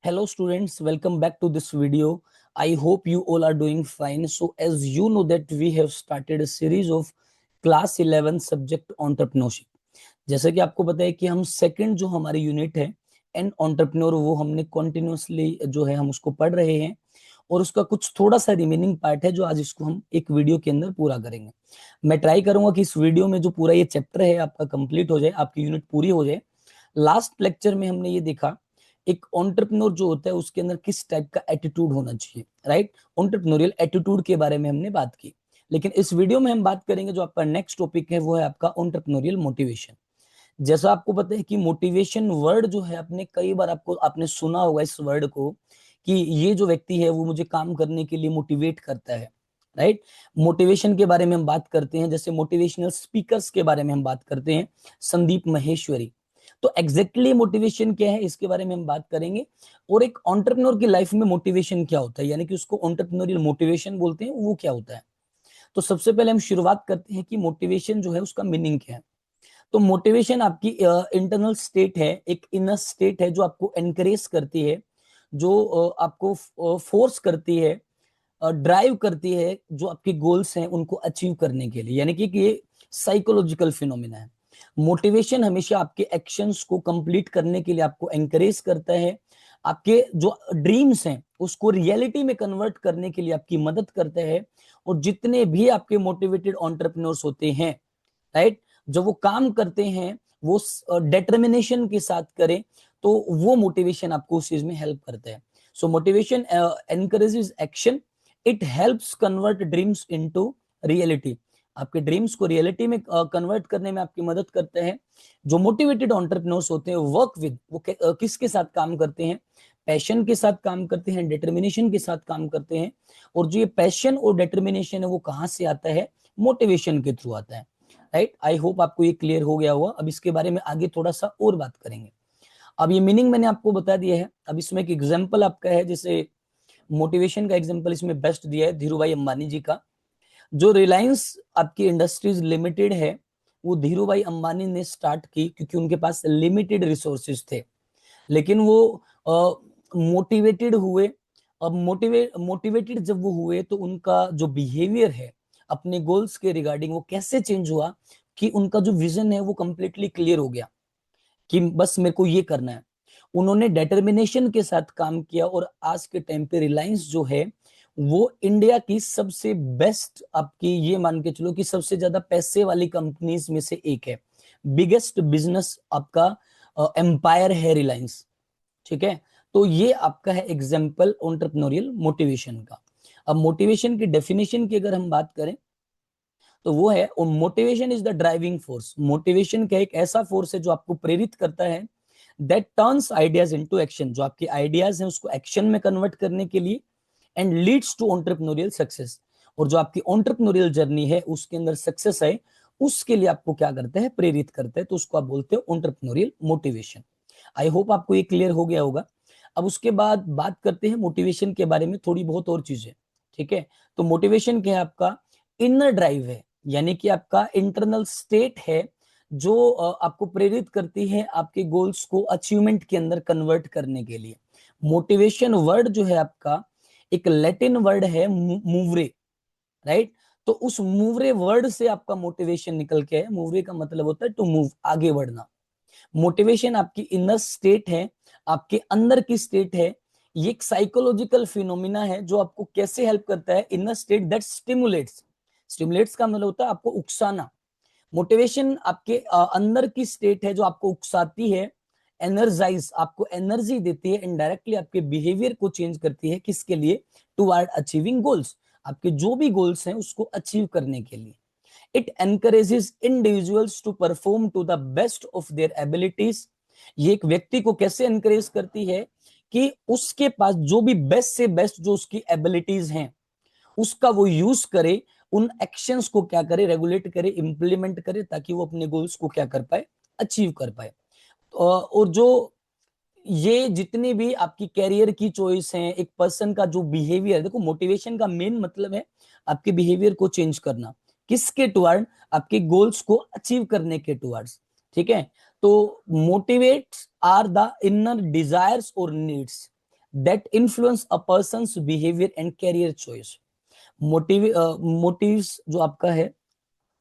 Hello students, welcome back to this video. I hope you all are doing fine. So as you know that we have started a series of class 11 subject entrepreneurship. जैसा कि आपको पता है कि हम second जो हमारी unit है एंड एंटरप्रेन्योर वो हमने कंटिन्यूअसली जो है हम उसको पढ़ रहे हैं और उसका कुछ थोड़ा सा रिमेनिंग पार्ट है जो आज इसको हम एक वीडियो के अंदर पूरा करेंगे। मैं ट्राई करूंगा कि इस वीडियो में जो पूरा ये चैप्टर है आपका कंप्लीट हो जाए, आपकी यूनिट पूरी हो जाए। लास्ट लेक्चर में हमने ये देखा एक एंटरप्रेन्योर जो होता है उसके अंदर किस टाइप का एटीट्यूड होना चाहिए, राइट। एंटरप्रेन्योरियल एटीट्यूड के बारे में हमने बात की, लेकिन इस वीडियो में हम बात करेंगे जो आपका नेक्स्ट टॉपिक है वो है आपका एंटरप्रेन्योरियल मोटिवेशन। जैसा आपको पता है कि मोटिवेशन वर्ड जो है आपने कई बार आपने सुना होगा इस वर्ड को कि ये जो व्यक्ति है वो मुझे काम करने के लिए मोटिवेट करता है, राइट। मोटिवेशन के बारे में हम बात करते हैं, जैसे मोटिवेशनल स्पीकर्स के बारे में हम बात करते हैं, संदीप महेश्वरी। तो एग्जैक्टली मोटिवेशन क्या है इसके बारे में हम बात करेंगे और एक एंटरप्रेन्योर की लाइफ में मोटिवेशन क्या होता है, यानी कि उसको एंटरप्रेन्योरियल मोटिवेशन बोलते हैं, वो क्या होता है। तो सबसे पहले हम शुरुआत करते हैं कि मोटिवेशन जो है उसका मीनिंग क्या है। तो मोटिवेशन आपकी इंटरनल स्टेट है, एक इनर स्टेट है जो आपको एनकरेज करती है, जो आपको फोर्स करती है, ड्राइव करती है, जो आपके गोल्स हैं उनको अचीव करने के लिए, यानी कि ये साइकोलॉजिकल फिनोमिना है। मोटिवेशन हमेशा आपके एक्शंस को कंप्लीट करने के लिए आपको एनकरेज करता है, आपके जो ड्रीम्स हैं उसको रियलिटी में कन्वर्ट करने के लिए आपकी मदद करता है। और जितने भी आपके मोटिवेटेड एंटरप्रेन्योर्स होते हैं, राइट, जब वो काम करते हैं वो डिटर्मिनेशन के साथ करें तो वो मोटिवेशन आपको उस चीज में हेल्प करता है। सो motivation encourages action, it helps convert dreams into reality. आपके ड्रीम्स को रियलिटी में कन्वर्ट करने में आपकी मदद करते हैं। जो मोटिवेटेड एंटरप्रेन्योर्स होते हैं वर्क विद वो किसके साथ काम करते हैं, पैशन के साथ काम करते हैं, डिटर्मिनेशन के साथ काम करते हैं। और जो ये पैशन और डिटर्मिनेशन है वो कहां से आता है, मोटिवेशन के थ्रू आता है, राइट। आई होप आपको ये क्लियर हो गया होगा। अब इसके बारे में आगे थोड़ा सा और बात करेंगे। अब ये मीनिंग मैंने आपको बता दिया है, अब इसमें एक एग्जांपल आपका है, जैसे मोटिवेशन का एग्जांपल इसमें बेस्ट दिया है धीरू भाई अंबानी जी का। जो रिलायंस आपकी इंडस्ट्रीज लिमिटेड है वो धीरू भाई अंबानी ने स्टार्ट की क्योंकि उनके पास लिमिटेड रिसोर्सेज थे, लेकिन वो मोटिवेटेड हुए। अब मोटिवेटेड जब वो हुए तो उनका जो बिहेवियर है अपने गोल्स के रिगार्डिंग वो कैसे चेंज हुआ कि उनका जो विजन है वो कंप्लीटली क्लियर हो गया कि बस मेरे को ये करना है। उन्होंने डिटर्मिनेशन के साथ काम किया और आज के टाइम पे रिलायंस जो है वो इंडिया की सबसे बेस्ट, आपकी ये मान के चलो कि सबसे ज्यादा पैसे वाली कंपनीज में से एक है। बिगेस्ट बिजनेस आपका एम्पायर है रिलायंस, ठीक है। तो ये आपका है एग्जाम्पल एंटरप्रेन्योरियल मोटिवेशन का। अब मोटिवेशन की डेफिनेशन की अगर हम बात करें तो वो है motivation is the driving force. Motivation का एक ऐसा फोर्स है जो आपको प्रेरित करता है, that turns ideas into action, जो आपके आइडियाज हैं उसको एक्शन में कन्वर्ट करने के लिए, and leads to entrepreneurial success. और जो आपकी एंटरप्रेन्योरियल जर्नी है उसके अंदर सक्सेस है उसके लिए आपको क्या करता है, प्रेरित करता है। तो उसको आप बोलते हो एंटरप्रेन्योरियल मोटिवेशन। आई होप आपको ये क्लियर हो गया होगा। अब उसके बाद बात करते हैं मोटिवेशन के बारे में थोड़ी बहुत और चीजें, ठीक है। तो मोटिवेशन क्या है, आपका इनर ड्राइव है, यानी कि आपका इंटरनल स्टेट है जो आपको प्रेरित करती है आपके गोल्स को अचीवमेंट के अंदर कन्वर्ट करने के लिए। मोटिवेशन वर्ड जो है आपका एक लैटिन वर्ड है मूवरे, राइट। तो उस मूवरे वर्ड से आपका मोटिवेशन निकल के है। मूवरे का मतलब होता है टू मूव, आगे बढ़ना। मोटिवेशन आपकी इनर स्टेट है, आपके अंदर की स्टेट है। ये एक साइकोलॉजिकल फिनोमिना है जो आपको कैसे हेल्प करता है, inner state that stimulates. Stimulates का मतलब होता है आपको उकसाना। मोटिवेशन आपके अंदर की स्टेट है जो आपको उकसाती है, एनर्जाइज, आपको एनर्जी देती है, इनडायरेक्टली आपके बिहेवियर को चेंज करती है, किसके लिए, टुवर्ड अचीविंग गोल्स, आपके जो भी गोल्स हैं उसको अचीव करने के लिए। It encourages individuals to perform to the best of their abilities. ये एक व्यक्ति को कैसे एनकरेज करती है कि उसके पास जो भी बेस्ट से बेस्ट जो उसकी एबिलिटीज हैं उसका वो यूज करे, उन एक्शंस को क्या करे, रेगुलेट करे, इंप्लीमेंट करे, ताकि वो अपने गोल्स को क्या कर पाए, अचीव कर पाए। और जो ये जितनी भी आपकी कैरियर की चॉइस है, एक पर्सन का जो बिहेवियर, देखो मोटिवेशन का मेन मतलब है आपके बिहेवियर को चेंज करना, किसके टुवर्ड, आपके गोल्स को अचीव करने के टुवर्ड्स, ठीक है। तो motivates are the inner desires और needs, that influence a person's behaviour and career choice. Motives जो आपका है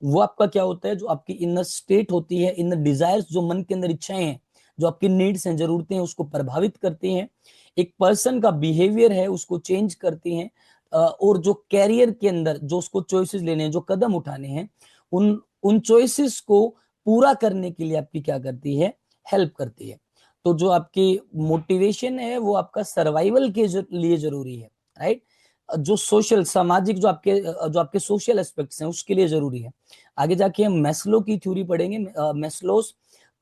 वो आपका क्या होता है, जो आपकी इनर स्टेट होती है, इनर डिजायर्स, जो मन के अंदर इच्छाएं हैं, जो आपकी नीड्स हैं, जरूरतें हैं, उसको प्रभावित करती हैं। एक पर्सन का बिहेवियर है उसको चेंज करती हैं। और जो कैरियर के अंदर जो उसको चॉइसेस लेने हैं, जो कदम उठाने हैं, उन उन चॉइसेस को पूरा करने के लिए आपकी क्या करती है, हेल्प करती है। तो जो आपकी मोटिवेशन है वो आपका सर्वाइवल के लिए जरूरी है, राइट। जो सोशल सामाजिक जो आपके सोशल एस्पेक्ट्स हैं उसके लिए जरूरी है। आगे जाके हम मैस्लो की थ्योरी पढ़ेंगे, मैस्लोस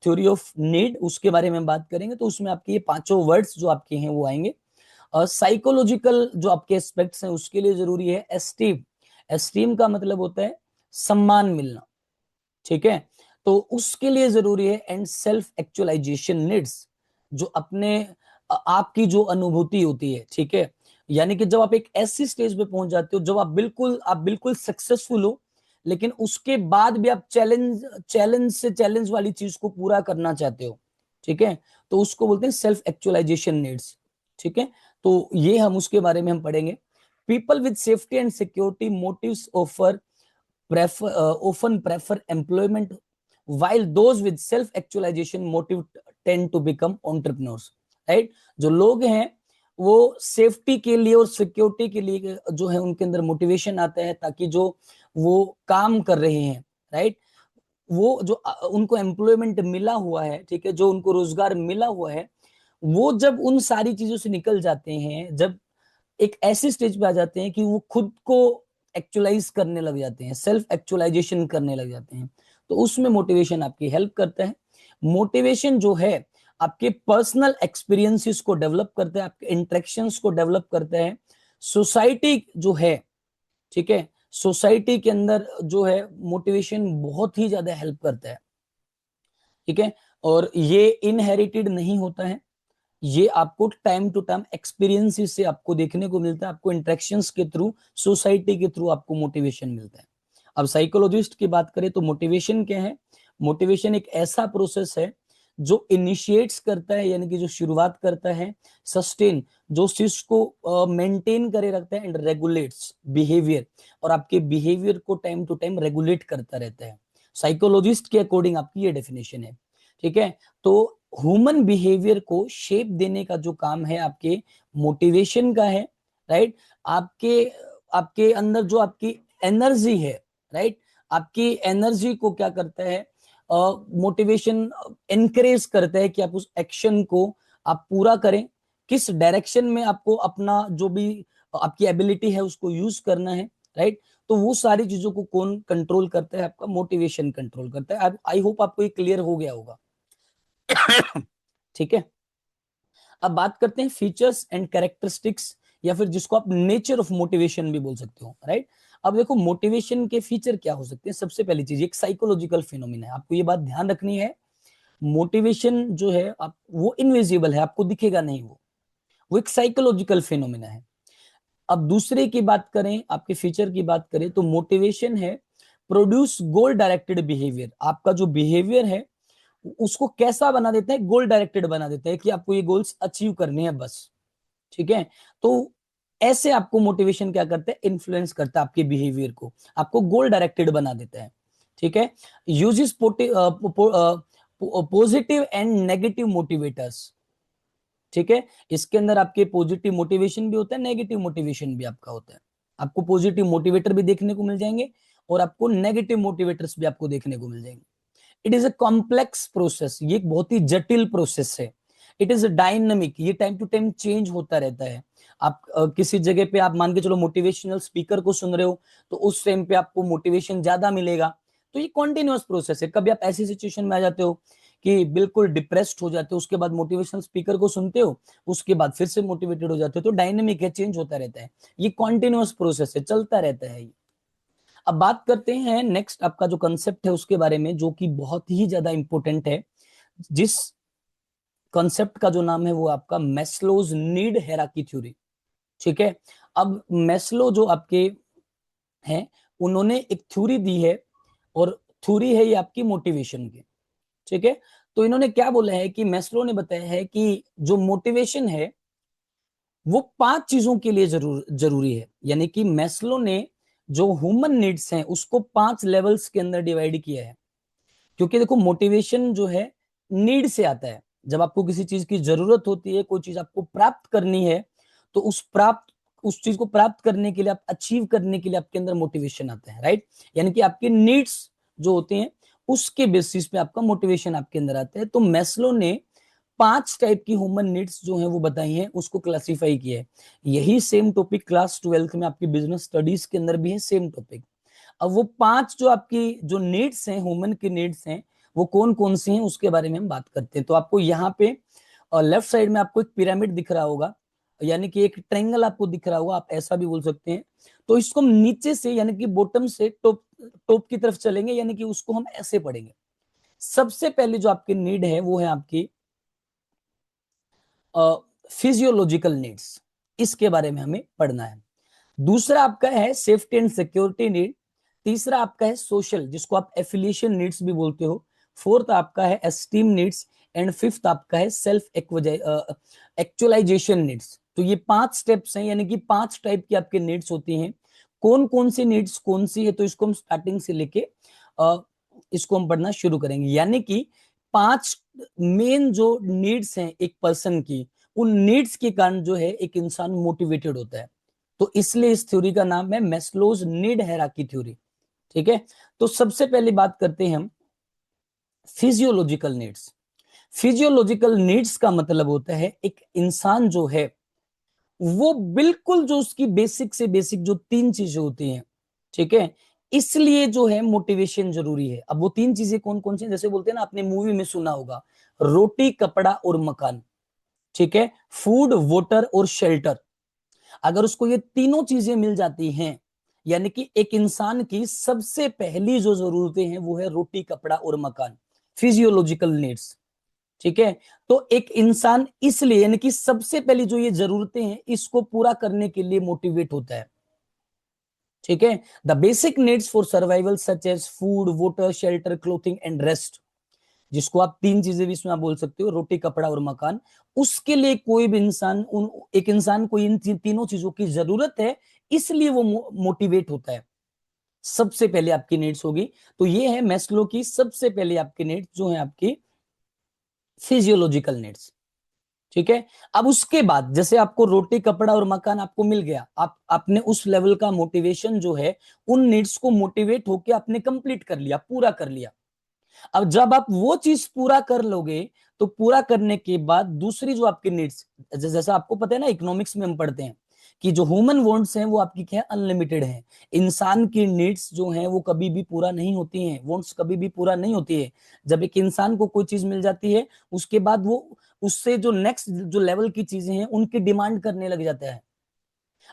थ्योरी ऑफ नीड, उसके बारे में बात करेंगे। तो उसमें आपके ये पांचों वर्ड्स जो आपके हैं वो आएंगे। साइकोलॉजिकल जो आपके एस्पेक्ट्स हैं उसके लिए जरूरी है एस्टीम। एस्टीम का मतलब होता है सम्मान मिलना, ठीक है। तो उसके लिए जरूरी है एंड सेल्फ एक्चुअलाइजेशन नीड्स, जो अपने आपकी जो अनुभूति होती है, ठीक है। यानी कि जब आप एक ऐसी स्टेज पे पहुंच जाते हो जब आप बिल्कुल सक्सेसफुल हो, लेकिन उसके बाद भी आप चैलेंज वाली चीज को पूरा करना चाहते हो, ठीक है। तो उसको बोलते हैं सेल्फ एक्चुअलाइजेशन नीड्स, ठीक है। तो ये हम उसके बारे में हम पढ़ेंगे। People with safety and security motives often prefer employment, while those with self actualization motive tend to become entrepreneurs, right। जो लोग हैं वो सेफ्टी के लिए और सिक्योरिटी के लिए जो है उनके अंदर मोटिवेशन आता है, ताकि जो वो काम कर रहे हैं, राइट, वो जो उनको एम्प्लॉयमेंट मिला हुआ है, ठीक है, जो उनको रोजगार मिला हुआ है, वो जब उन सारी चीजों से निकल जाते हैं, जब एक ऐसी स्टेज पे आ जाते हैं कि वो खुद को एक्चुअलाइज करने लग जाते हैं, सेल्फ एक्चुअलाइजेशन करने लग जाते हैं, तो उसमें मोटिवेशन आपकी हेल्प करता है। मोटिवेशन जो है आपके पर्सनल एक्सपीरियंसेस को डेवलप करता है, आपके इंटरेक्शंस को डेवलप करता है। सोसाइटी जो है, ठीक है, सोसाइटी के अंदर जो है मोटिवेशन बहुत ही ज्यादा हेल्प करता है, ठीक है। और ये इनहेरिटेड नहीं होता है, ये आपको टाइम टू टाइम एक्सपीरियंस से आपको देखने को मिलता है, आपको इंटरेक्शंस के थ्रू, सोसाइटी के थ्रू आपको मोटिवेशन मिलता है। अब साइकोलॉजिस्ट की बात करें तो मोटिवेशन क्या है। मोटिवेशन एक ऐसा प्रोसेस है जो इनिशिएट्स करता है, यानी कि जो शुरुआत करता है, सस्टेन, जो चीज को मेंटेन करे रखता है, एंड रेगुलेट्स बिहेवियर, और आपके बिहेवियर को टाइम टू टाइम रेगुलेट करता रहता है। साइकोलॉजिस्ट के अकॉर्डिंग आपकी ये डेफिनेशन है, ठीक है। तो ह्यूमन बिहेवियर को शेप देने का जो काम है आपके मोटिवेशन का है, राइट। आपके आपके अंदर जो आपकी एनर्जी है, राइट, आपकी एनर्जी को क्या करता है, मोटिवेशन एनकरेज करता है कि आप उस एक्शन को आप पूरा करें, किस डायरेक्शन में आपको अपना जो भी आपकी एबिलिटी है उसको यूज करना है, राइट। तो वो सारी चीजों को कौन कंट्रोल करता है, आपका मोटिवेशन कंट्रोल करता है। आई होप आपको ये क्लियर हो गया होगा। ठीक है। अब बात करते हैं फीचर्स एंड कैरेक्टरिस्टिक्स, या फिर जिसको आप नेचर ऑफ मोटिवेशन भी बोल सकते हो, राइट। अब देखो मोटिवेशन के फीचर क्या हो सकते हैं। सबसे पहली चीज एक साइकोलॉजिकल फिनोमिना है, आपको ये बात ध्यान रखनी है। मोटिवेशन जो है आप वो इनविजिबल है, आपको दिखेगा नहीं, वो एक साइकोलॉजिकल फिनोमिना है। अब दूसरे की बात करें, आपके फीचर की बात करें, तो मोटिवेशन है प्रोड्यूस गोल डायरेक्टेड बिहेवियर। आपका जो बिहेवियर है उसको कैसा बना देता है, गोल डायरेक्टेड बना देता है कि आपको ये गोल्स अचीव करने हैं बस, ठीक है। तो ऐसे आपको मोटिवेशन क्या करता है, इन्फ्लुएंस करता है आपके बिहेवियर को, आपको गोल डायरेक्टेड बना देता है, ठीक है। Uses positive and negative motivators, ठीक है। इसके अंदर आपके पॉजिटिव मोटिवेशन भी होता है, नेगेटिव मोटिवेशन भी आपका होता है। आपको पॉजिटिव मोटिवेटर भी देखने को मिल जाएंगे और आपको नेगेटिव मोटिवेटर्स भी आपको देखने को मिल जाएंगे। It is a complex process, ये एक बहुत ही जटिल प्रोसेस है। इट इज डायनामिक, ये टाइम टू टाइम चेंज होता रहता है। आप किसी जगह पे आप मान के चलो मोटिवेशनल स्पीकर को सुन रहे हो, तो उस टाइम पे आपको मोटिवेशन ज्यादा मिलेगा। तो ये कॉन्टिन्यूअस प्रोसेस है। कभी आप ऐसी सिचुएशन में आ जाते हो कि बिल्कुल डिप्रेस्ड हो जाते हो, उसके बाद मोटिवेशनल स्पीकर को सुनते हो, उसके बाद फिर से मोटिवेटेड हो जाते हो। तो डायनेमिक है, चेंज होता रहता है, ये कॉन्टिन्यूअस प्रोसेस है, चलता रहता है। अब बात करते हैं नेक्स्ट आपका जो कंसेप्ट है उसके बारे में, जो कि बहुत ही ज्यादा इंपॉर्टेंट है, जिस कॉन्सेप्ट का जो नाम है वो आपका मैस्लोज नीड हेराकी थ्योरी, ठीक है। अब मैस्लो जो आपके हैं उन्होंने एक थ्योरी दी है, और थ्योरी है ये आपकी मोटिवेशन की, ठीक है। तो इन्होंने क्या बोला है कि मैस्लो ने बताया है कि जो मोटिवेशन है वो 5 चीजों के लिए जरूरी है। यानी कि मैस्लो ने जो ह्यूमन नीड्स हैं उसको 5 लेवल्स के अंदर डिवाइड किया है। क्योंकि देखो मोटिवेशन जो है नीड से आता है। जब आपको किसी चीज की जरूरत होती है, कोई चीज आपको प्राप्त करनी है, तो उस चीज को प्राप्त करने के लिए, आप अचीव करने के लिए आपके अंदर मोटिवेशन आता है, राइट। यानी कि आपके नीड्स जो होते हैं उसके बेसिस पे आपका मोटिवेशन आपके अंदर आता है। तो मैस्लो ने 5 टाइप की ह्यूमन नीड्स जो है वो बताई हैं, उसको क्लासिफाई किया है। यही सेम टॉपिक क्लास 12th में आपकी बिजनेस स्टडीज के अंदर भी है, सेम टॉपिक। अब वो 5 जो आपकी जो नीड्स हैं, ह्यूमन की नीड्स हैं, वो कौन कौन सी हैं उसके बारे में हम बात करते हैं। तो आपको यहाँ पे लेफ्ट साइड में आपको एक पिरामिड दिख रहा होगा, यानी कि एक ट्रायंगल आपको दिख रहा होगा, आप ऐसा भी बोल सकते हैं। तो इसको हम नीचे से यानी कि बॉटम से टॉप टॉप की तरफ चलेंगे, यानी कि उसको हम ऐसे पढ़ेंगे। सबसे पहले जो आपकी नीड है वो है आपकी फिजियोलॉजिकल नीड्स, इसके बारे में हमें पढ़ना है। दूसरा आपका है सेफ्टी एंड सिक्योरिटी नीड। तीसरा आपका है सोशल, जिसको आप एफिलिएशन नीड्स भी बोलते हो। फोर्थ आपका है एस्टीम नीड्स। एंड फिफ्थ आपका है सेल्फ एक्चुअलाइजेशन नीड्स। तो ये 5 स्टेप्स हैं, यानी कि 5 टाइप की आपके नीड्स होती हैं। कौन कौन सी नीड्स कौन सी है, तो इसको हम स्टार्टिंग से लेके इसको हम पढ़ना शुरू करेंगे। यानी कि 5 मेन जो नीड्स हैं एक पर्सन की, उन नीड्स के कारण जो है एक इंसान मोटिवेटेड होता है। तो इसलिए इस थ्योरी का नाम है मैस्लोज नीड हायरार्की थ्योरी। ठीक है। तो सबसे पहले बात करते हैं हम फिजियोलॉजिकल नीड्स। फिजियोलॉजिकल नीड्स का मतलब होता है एक इंसान जो है वो बिल्कुल जो उसकी बेसिक से बेसिक जो 3 चीजें होती हैं, ठीक है, इसलिए जो है मोटिवेशन जरूरी है। अब वो 3 चीजें कौन कौन सी, जैसे बोलते हैं ना, आपने मूवी में सुना होगा, रोटी कपड़ा और मकान। ठीक है, फूड वाटर और शेल्टर। अगर उसको ये तीनों चीजें मिल जाती हैं, यानी कि एक इंसान की सबसे पहली जो जरूरतें हैं वो है रोटी कपड़ा और मकान, फिजियोलॉजिकल नीड्स। ठीक है। तो एक इंसान इसलिए यानी कि सबसे पहली जो ये जरूरतें हैं इसको पूरा करने के लिए मोटिवेट होता है। ठीक है। The basic needs for survival such as food water shelter clothing and rest, जिसको आप 3 चीजें भी इसमें आप बोल सकते हो, रोटी कपड़ा और मकान। उसके लिए कोई भी इंसान एक इंसान को इन तीनों चीजों की जरूरत है, इसलिए वो मोटिवेट होता है। सबसे पहले आपकी नीड्स होगी। तो ये है मैस्लो की सबसे पहले आपकी नीड्स जो है आपकी फिजियोलॉजिकल नीड्स। ठीक है। अब उसके बाद जैसे आपको रोटी कपड़ा और मकान आपको मिल गया, आपने उस लेवल का मोटिवेशन जो है उन नीड्स को मोटिवेट होके आपने कंप्लीट कर लिया, पूरा कर लिया। अब जब आप वो चीज पूरा कर लोगे, तो पूरा करने के बाद दूसरी जो आपकी नीड्स, जैसा आपको पता है ना, इकोनॉमिक्स में हम पढ़ते हैं कि जो ह्यूमन वांट्स हैं वो आपकी क्या है, अनलिमिटेड है। इंसान की नीड्स जो हैं वो कभी भी पूरा नहीं होती हैं, वांट्स कभी भी पूरा नहीं होती है। जब एक इंसान को कोई चीज मिल जाती है, उसके बाद वो उससे जो नेक्स्ट जो लेवल की चीजें हैं उनकी डिमांड करने लग जाता है।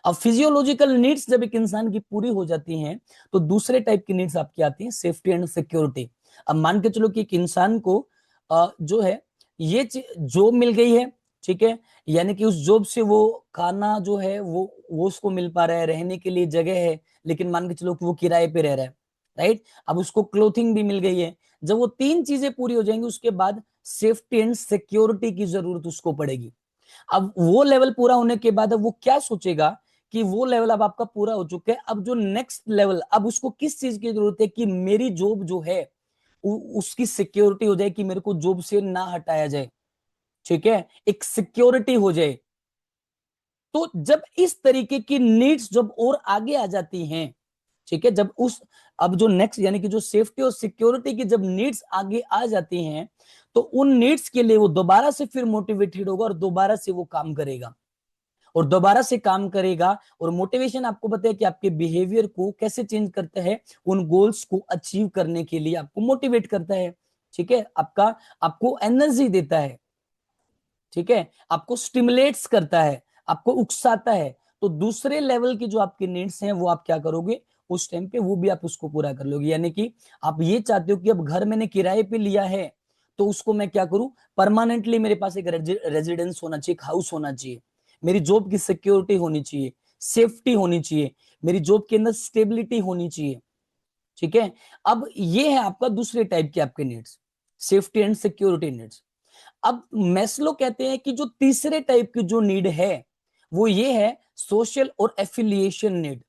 अब फिजियोलॉजिकल नीड्स जब एक इंसान की पूरी हो जाती हैं, तो दूसरे टाइप की नीड्स आपकी आती हैं, सेफ्टी एंड सिक्योरिटी। अब मान के चलो कि एक इंसान को जो है ये जॉब मिल गई है, ठीक है, यानी कि उस जॉब से वो खाना जो है वो उसको मिल पा रहा है, रहने के लिए जगह है, लेकिन मान के चलो कि वो किराए पे रह रहा है, राइट। अब उसको क्लोथिंग भी मिल गई है। जब वो 3 चीजें पूरी हो जाएंगी, उसके बाद सेफ्टी एंड सिक्योरिटी की जरूरत उसको पड़ेगी। अब वो लेवल पूरा होने के बाद अब वो क्या सोचेगा कि वो लेवल अब आपका पूरा हो चुका है, अब जो नेक्स्ट लेवल, अब उसको किस चीज की जरूरत है कि मेरी जॉब जो है उसकी सिक्योरिटी हो जाए, कि मेरे को जॉब से ना हटाया जाए। ठीक है, एक सिक्योरिटी हो जाए। तो जब इस तरीके की नीड्स जब और आगे आ जाती हैं, ठीक है, जब उस अब जो नेक्स्ट यानी कि जो सेफ्टी और सिक्योरिटी की जब नीड्स आगे आ जाती हैं, तो उन नीड्स के लिए वो दोबारा से फिर मोटिवेटेड होगा और दोबारा से वो काम करेगा, और दोबारा से काम करेगा। और मोटिवेशन आपको पता है कि आपके बिहेवियर को कैसे चेंज करता है, उन गोल्स को अचीव करने के लिए आपको मोटिवेट करता है। ठीक है, आपको एनर्जी देता है। ठीक है, आपको स्टिमुलेट्स करता है, आपको उकसाता है। तो दूसरे लेवल की जो आपकी नीड्स हैं वो आप क्या करोगे, उस टाइम पे वो भी आप उसको पूरा कर लोगे। यानी कि आप ये चाहते हो कि अब घर मैंने किराए पे लिया है, तो उसको मैं क्या करूं, परमानेंटली मेरे पास एक रेजिडेंस होना चाहिए, एक हाउस होना चाहिए, मेरी जॉब की सिक्योरिटी होनी चाहिए, सेफ्टी होनी चाहिए, मेरी जॉब के अंदर स्टेबिलिटी होनी चाहिए। ठीक है। अब ये है आपका दूसरे टाइप के आपके needs, safety and security needs. अब मैस्लो कहते हैं कि जो तीसरे टाइप की जो नीड है वो ये है सोशल और एफिलिएशन नीड।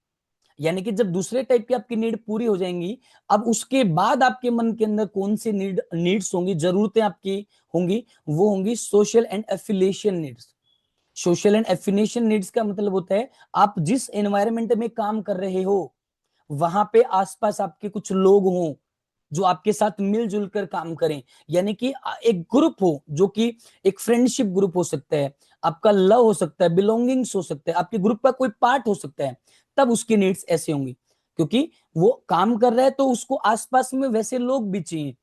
यानी कि जब दूसरे टाइप की आपकी नीड पूरी हो जाएंगी, अब उसके बाद आपके मन के अंदर कौन सी नीड्स होंगी, जरूरतें आपकी होंगी, वो होंगी social and affiliation needs. Social and affiliation needs का मतलब होता है आप जिस एनवायरनमेंट में काम कर रहे हो वहां पे आसपास आपके कुछ लोग हों जो आपके साथ मिलजुल कर काम करें। यानी कि एक ग्रुप हो, जो कि एक फ्रेंडशिप ग्रुप हो सकता है, आपका लव हो सकता है, बिलोंगिंग्स हो सकता है, आपके ग्रुप का कोई पार्ट हो सकता है, तब उसकी नीड्स ऐसी होंगी। क्योंकि वो काम कर रहा है तो उसको आसपास में वैसे लोग भी चाहिए,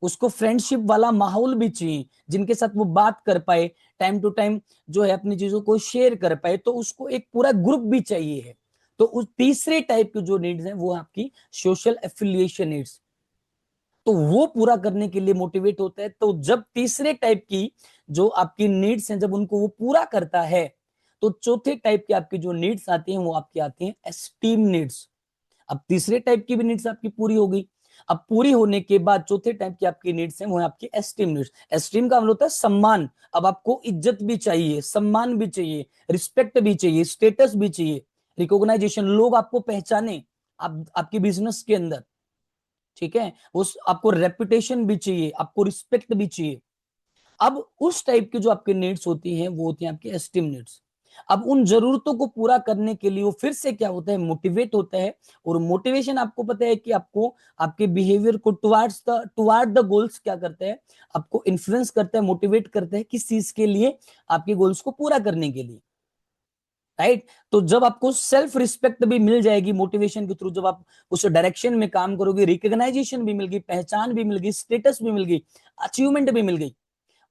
उसको फ्रेंडशिप वाला माहौल भी चाहिए जिनके साथ वो बात कर पाए, टाइम टू टाइम जो है अपनी चीजों को शेयर कर पाए, तो उसको एक पूरा ग्रुप भी चाहिए है। तो उस तीसरे टाइप की जो नीड्स हैं वो आपकी सोशल एफिलिएशन नीड्स, तो वो पूरा करने के लिए मोटिवेट होता है। तो जब तीसरे टाइप की जो आपकी नीड्स हैं जब उनको वो पूरा करता है, तो चौथे टाइप की आपकी जो नीड्स आती हैं वो आपकी आती हैं एस्टीम नीड्स। अब तीसरे टाइप की भी नीड्स आपकी पूरी हो गई, अब पूरी होने के बाद चौथे टाइप की आपकी नीड्स हैं वो है आपकी एस्टीम नीड्स। एस्टीम का मतलब होता है सम्मान। अब आपको इज्जत भी चाहिए, सम्मान भी चाहिए, रिस्पेक्ट भी चाहिए, स्टेटस भी चाहिए, रिकॉग्नाइजेशन, लोग आपको पहचाने आप आपके बिजनेस के अंदर, ठीक है, उस आपको रेपुटेशन भी चाहिए, आपको रिस्पेक्ट भी चाहिए। अब उस टाइप की जो आपकी नीड्स होती हैं वो होती हैं आपकी एस्टीम नीड्स। अब उन जरूरतों को पूरा करने के लिए वो फिर से क्या होता है, मोटिवेट होता है। और मोटिवेशन आपको पता है कि आपको आपके बिहेवियर को टुवार्ड द गोल्स क्या करता है, आपको इन्फ्लुएंस करता है, मोटिवेट करता है किस चीज के लिए, आपके गोल्स को पूरा करने के लिए, राइट। तो जब आपको सेल्फ रिस्पेक्ट भी मिल जाएगी मोटिवेशन के थ्रू, जब आप उस डायरेक्शन में काम करोगे, रिकॉग्नाइजेशन भी मिल गई, पहचान भी मिल गई, स्टेटस भी मिल गई, अचीवमेंट भी मिल गई,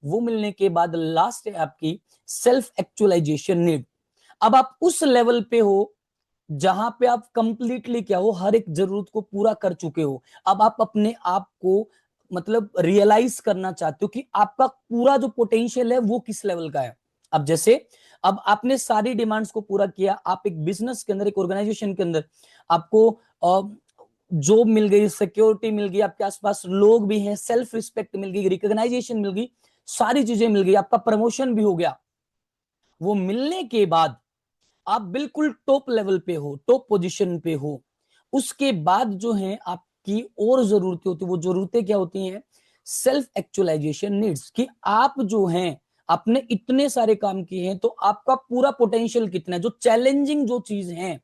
वो मिलने के बाद लास्ट है आपकी सेल्फ एक्चुअलाइजेशन नीड। अब आप उस लेवल पे हो जहां पे आप कंप्लीटली क्या हो, हर एक जरूरत को पूरा कर चुके हो। अब आप अपने आप को मतलब रियलाइज करना चाहते हो कि आपका पूरा जो पोटेंशियल है वो किस लेवल का है। अब जैसे अब आपने सारी डिमांड्स को पूरा किया, आप एक बिजनेस के अंदर, एक ऑर्गेनाइजेशन के अंदर, आपको जॉब मिल गई, सिक्योरिटी मिल गई, आपके आसपास लोग भी हैं, सेल्फ रिस्पेक्ट मिल गई, रिकॉग्नाइजेशन मिल गई, सारी चीजें मिल गई, आपका प्रमोशन भी हो गया। वो मिलने के बाद आप बिल्कुल टॉप लेवल पे हो, टॉप पोजीशन पे हो। उसके बाद जो है आपकी और जरूरतें होती है, वो जरूरतें क्या होती हैं, सेल्फ एक्चुअलाइजेशन नीड्स, कि आप जो हैं आपने इतने सारे काम किए हैं तो आपका पूरा पोटेंशियल कितना है, जो चैलेंजिंग जो चीज है,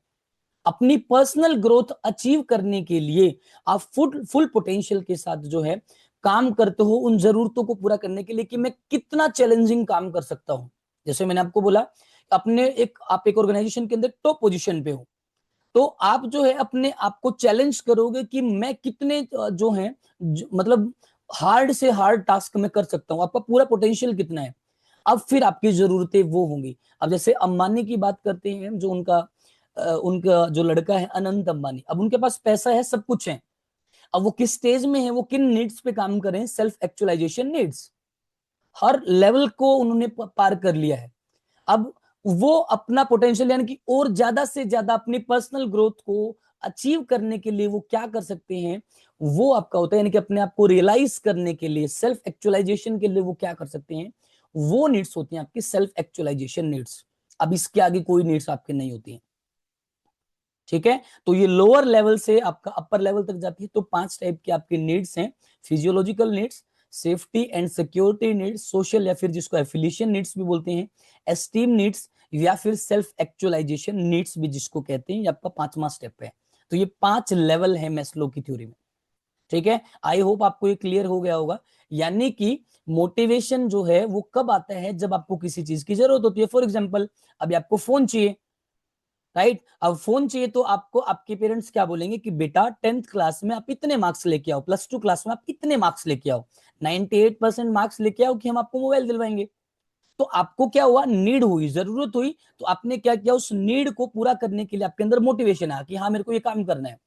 अपनी पर्सनल ग्रोथ अचीव करने के लिए आप फुल फुल पोटेंशियल के साथ जो है काम करते हो उन जरूरतों को पूरा करने के लिए, कि मैं कितना चैलेंजिंग काम कर सकता हूं। जैसे मैंने आपको बोला, अपने एक आप एक ऑर्गेनाइजेशन के अंदर टॉप पोजीशन पे हो, तो आप जो है अपने आप को चैलेंज करोगे कि मैं कितने जो है मतलब हार्ड से हार्ड टास्क में कर सकता हूं, आपका पूरा पोटेंशियल कितना है। अब फिर आपकी जरूरतें वो होंगी। अब जैसे अंबानी की बात करते हैं, जो उनका जो लड़का है अनंत अंबानी, अब उनके पास पैसा है, सब कुछ है, अब वो किस स्टेज में है, वो किन नीड्स पे काम कर रहे हैं, सेल्फ एक्चुअलाइजेशन नीड्स। हर लेवल को उन्होंने पार कर लिया है। अब वो अपना पोटेंशियल यानी कि और ज्यादा से ज्यादा अपनी पर्सनल ग्रोथ को अचीव करने के लिए वो क्या कर सकते हैं, वो आपका होता है, यानी कि अपने आप को रियलाइज करने के लिए, सेल्फ एक्चुअलाइजेशन के लिए वो क्या कर सकते हैं, वो नीड्स होती हैं आपकी सेल्फ एक्चुअलाइजेशन नीड्स। अब इसके आगे कोई नीड्स आपके नहीं होती हैं, ठीक है। तो ये लोअर लेवल से आपका अपर लेवल तक जाती है। तो 5 टाइप की आपकी नीड्स हैं, physiological needs, safety and security needs, social या फिर जिसको एफिलिएशन नीड्स भी बोलते हैं, एस्टीम नीड्स, या फिर सेल्फ एक्चुअलाइजेशन नीड्स भी जिसको कहते हैं। ये आपका 5वां स्टेप है। तो ये 5 लेवल है मैस्लो की थ्योरी में, ठीक है। आई होप आपको ये क्लियर हो गया होगा। यानी कि मोटिवेशन जो है वो कब आता है, जब आपको किसी चीज की जरूरत होती है। फॉर एग्जाम्पल, अभी आपको फोन चाहिए, राइट। अब फोन चाहिए तो आपको आपके पेरेंट्स क्या बोलेंगे कि बेटा 10th क्लास में आप इतने मार्क्स लेके आओ, +2 क्लास में आप इतने मार्क्स लेके आओ, 98% मार्क्स लेके आओ कि हम आपको मोबाइल दिलवाएंगे। तो आपको क्या हुआ, नीड हुई, जरूरत हुई, तो आपने क्या किया, उस नीड को पूरा करने के लिए आपके अंदर मोटिवेशन आया कि हाँ मेरे को ये काम करना है।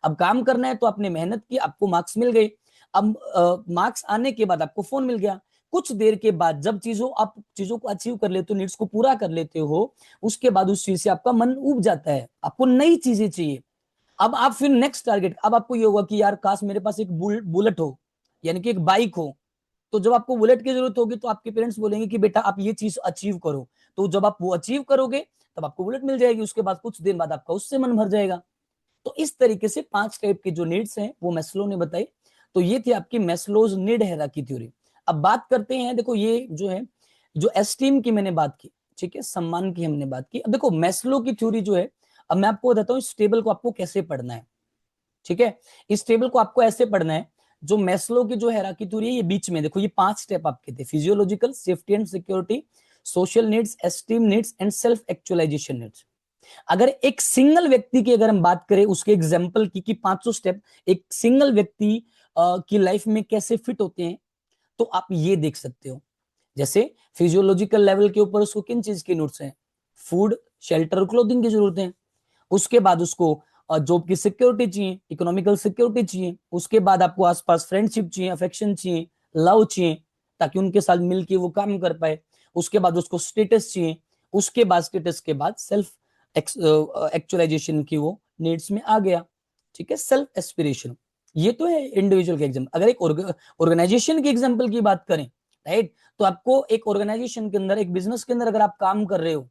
अब काम करना है तो आपने मेहनत की, आपको मार्क्स मिल गए। अब मार्क्स आने के बाद आपको फोन मिल गया। कुछ देर के बाद जब आप चीजों को अचीव कर लेते हो, नीड्स को पूरा कर लेते हो, उसके बाद उस चीज से आपका मन उब जाता है, आपको नई चीजें चाहिए। अब आप फिर नेक्स्ट टारगेट, अब आपको ये होगा कि यार काश मेरे पास एक बुलेट हो, यानी कि एक बाइक हो, तो जब आपको बुलेट की जरूरत होगी तो आपके पेरेंट्स बोलेंगे कि बेटा आप ये चीज अचीव करो, तो जब आप वो अचीव करोगे तब आपको बुलेट मिल जाएगी, उसके बाद कुछ दिन बाद आपका उससे मन भर जाएगा। तो इस तरीके से 5 टाइप के जो नीड्स हैं वो मैस्लो ने बताई। तो ये थी आपकी मैस्लोज नीड हायरार्की थ्योरी। अब बात करते हैं, देखो ये जो है, जो एस्टीम की मैंने बात की, ठीक है, सम्मान की हमने बात की। अब देखो मैस्लो की थ्योरी जो है, अब मैं आपको बताता हूँ इस टेबल को आपको कैसे पढ़ना है, ठीक है। इस टेबल को आपको ऐसे पढ़ना है, जो मैस्लो की जो हायरार्की थ्योरी है, ये बीच में देखो, ये 5 स्टेप आपके थे, physiological, safety and security, social needs, esteem needs and self actualization needs. अगर एक सिंगल व्यक्ति की अगर हम बात करें उसके एग्जाम्पल की कि 500 स्टेप एक सिंगल व्यक्ति की लाइफ में कैसे फिट होते हैं, तो आप ये देख सकते हो। जैसे फिजियोलॉजिकल लेवल के ऊपर उसको किन चीज की नीड्स हैं, फूड, शेल्टर, क्लोथिंग की जरूरत है। उसके बाद उसको जॉब की सिक्योरिटी चाहिए, इकोनॉमिकल सिक्योरिटी चाहिए। उसके बाद आपको आसपास फ्रेंडशिप चाहिए, अफेक्शन चाहिए, लव चाहिए, ताकि उनके साथ मिलकर वो काम कर पाए। उसके बाद उसको स्टेटस चाहिए। उसके बाद स्टेटस के बाद सेल्फ एक्चुअलाइजेशन की वो नीड्स में आ गया, ठीक है, सेल्फ एस्पिरेशन। ये तो है इंडिविजुअल के एग्जाम्पल। अगर एक ऑर्गेनाइजेशन के एग्जाम्पल की बात करें, राइट, तो आपको एक ऑर्गेनाइजेशन के अंदर, एक बिजनेस के अंदर अगर आप काम कर रहे हो,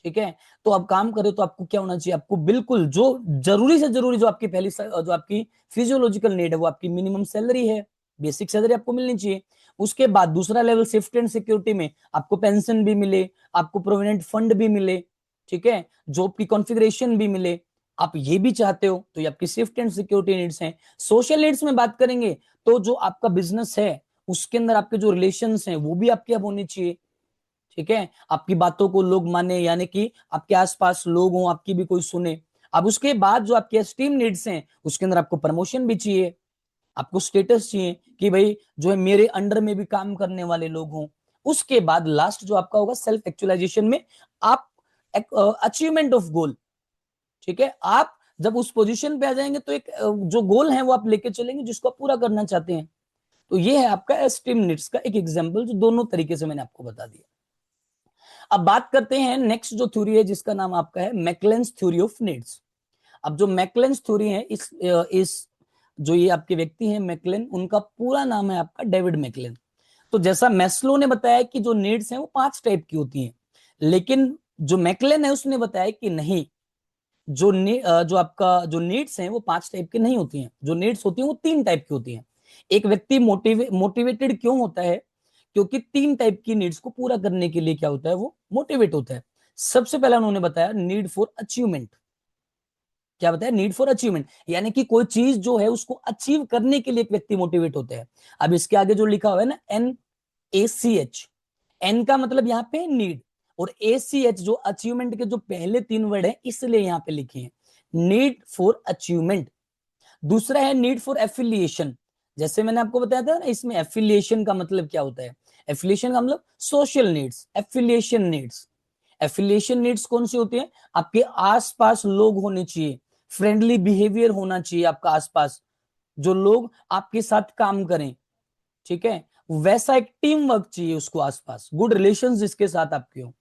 ठीक है, तो अब काम करे तो आपको क्या होना चाहिए, आपको बिल्कुल जो जरूरी से जरूरी, जो आपकी पहली जो आपकी फिजियोलॉजिकल नीड है वो आपकी मिनिमम सैलरी है, बेसिक सैलरी आपको मिलनी चाहिए। उसके बाद दूसरा लेवल सेफ्टी एंड सिक्योरिटी में आपको पेंशन भी मिले, आपको प्रोविडेंट फंड भी मिले, ठीक है, जॉब की कॉन्फ़िगरेशन भी मिले, आप ये भी चाहते हो, तो ये आपकी सेफ्टी एंड सिक्योरिटी नीड्स हैं। सोशल नीड्स में बात करेंगे तो जो आपका बिजनेस है उसके अंदर आपके जो रिलेशंस हैं वो भी आपके अब होने चाहिए, ठीक है, आपकी बातों को लोग माने, यानी कि आपके आसपास लोग हों, आपकी भी कोई सुने। अब उसके बाद जो आपके एस्टीम नीड्स हैं उसके अंदर आपको प्रमोशन भी चाहिए, आपको स्टेटस चाहिए कि भाई जो है मेरे अंडर में भी काम करने वाले लोग हों। उसके बाद लास्ट जो आपका होगा सेल्फ एक्चुअलाइजेशन में आप अचीवमेंट ऑफ गोल, ठीक है, आप जब उस पोजीशन पे आ जाएंगे तो एक जो गोल है वो आप लेके चलेंगे जिसको आप पूरा करना चाहते हैं। तो ये है आपका एस्टीम नीड्स का एक एग्जाम्पल, जो दोनों तरीके से मैंने आपको बता दिया। अब बात करते हैं नेक्स्ट जो थ्योरी है जिसका नाम आपका है मैकलेंस थ्योरी ऑफ नीड्स। अब जो मैकलेंस थ्योरी है, इस जो ये आपके व्यक्ति हैं मैकलेन, उनका पूरा नाम है आपका डेविड मैकलेन। तो जैसा मैस्लो ने बताया कि जो नीड्स हैं वो 5 टाइप की होती हैं, लेकिन जो मैकलेन है उसने बताया कि नहीं, जो आपका जो नीड्स हैं वो 5 टाइप की नहीं होती हैं। जो नीड्स होती हैं वो 3 टाइप की होती हैं। एक व्यक्ति मोटिवेटेड क्यों होता है, क्योंकि 3 टाइप की नीड्स को पूरा करने के लिए क्या होता है, वो मोटिवेट होता है। सबसे पहला उन्होंने बताया नीड फॉर अचीवमेंट। क्या बताया, नीड फॉर अचीवमेंट, यानी कि कोई चीज जो है उसको अचीव करने के लिए एक व्यक्ति मोटिवेट होता है। अब इसके आगे जो लिखा हुआ है ना NACH, एन का मतलब यहाँ पे नीड, और ACH जो अचीवमेंट के जो पहले 3 वर्ड है इसलिए यहाँ पे लिखे हैं नीड फॉर अचीवमेंट। दूसरा है नीड फॉर एफिलिएशन। जैसे मैंने आपको बताया था ना, इसमें एफिलिएशन का मतलब क्या होता है, एफिलिएशन का मतलब social needs, affiliation needs. Affiliation needs कौन सी होती है, आपके आसपास लोग होने चाहिए, फ्रेंडली बिहेवियर होना चाहिए आपका आसपास, जो लोग आपके साथ काम करें, ठीक है, वैसा एक टीम वर्क चाहिए उसको आसपास, गुड रिलेशन जिसके साथ आपके हो।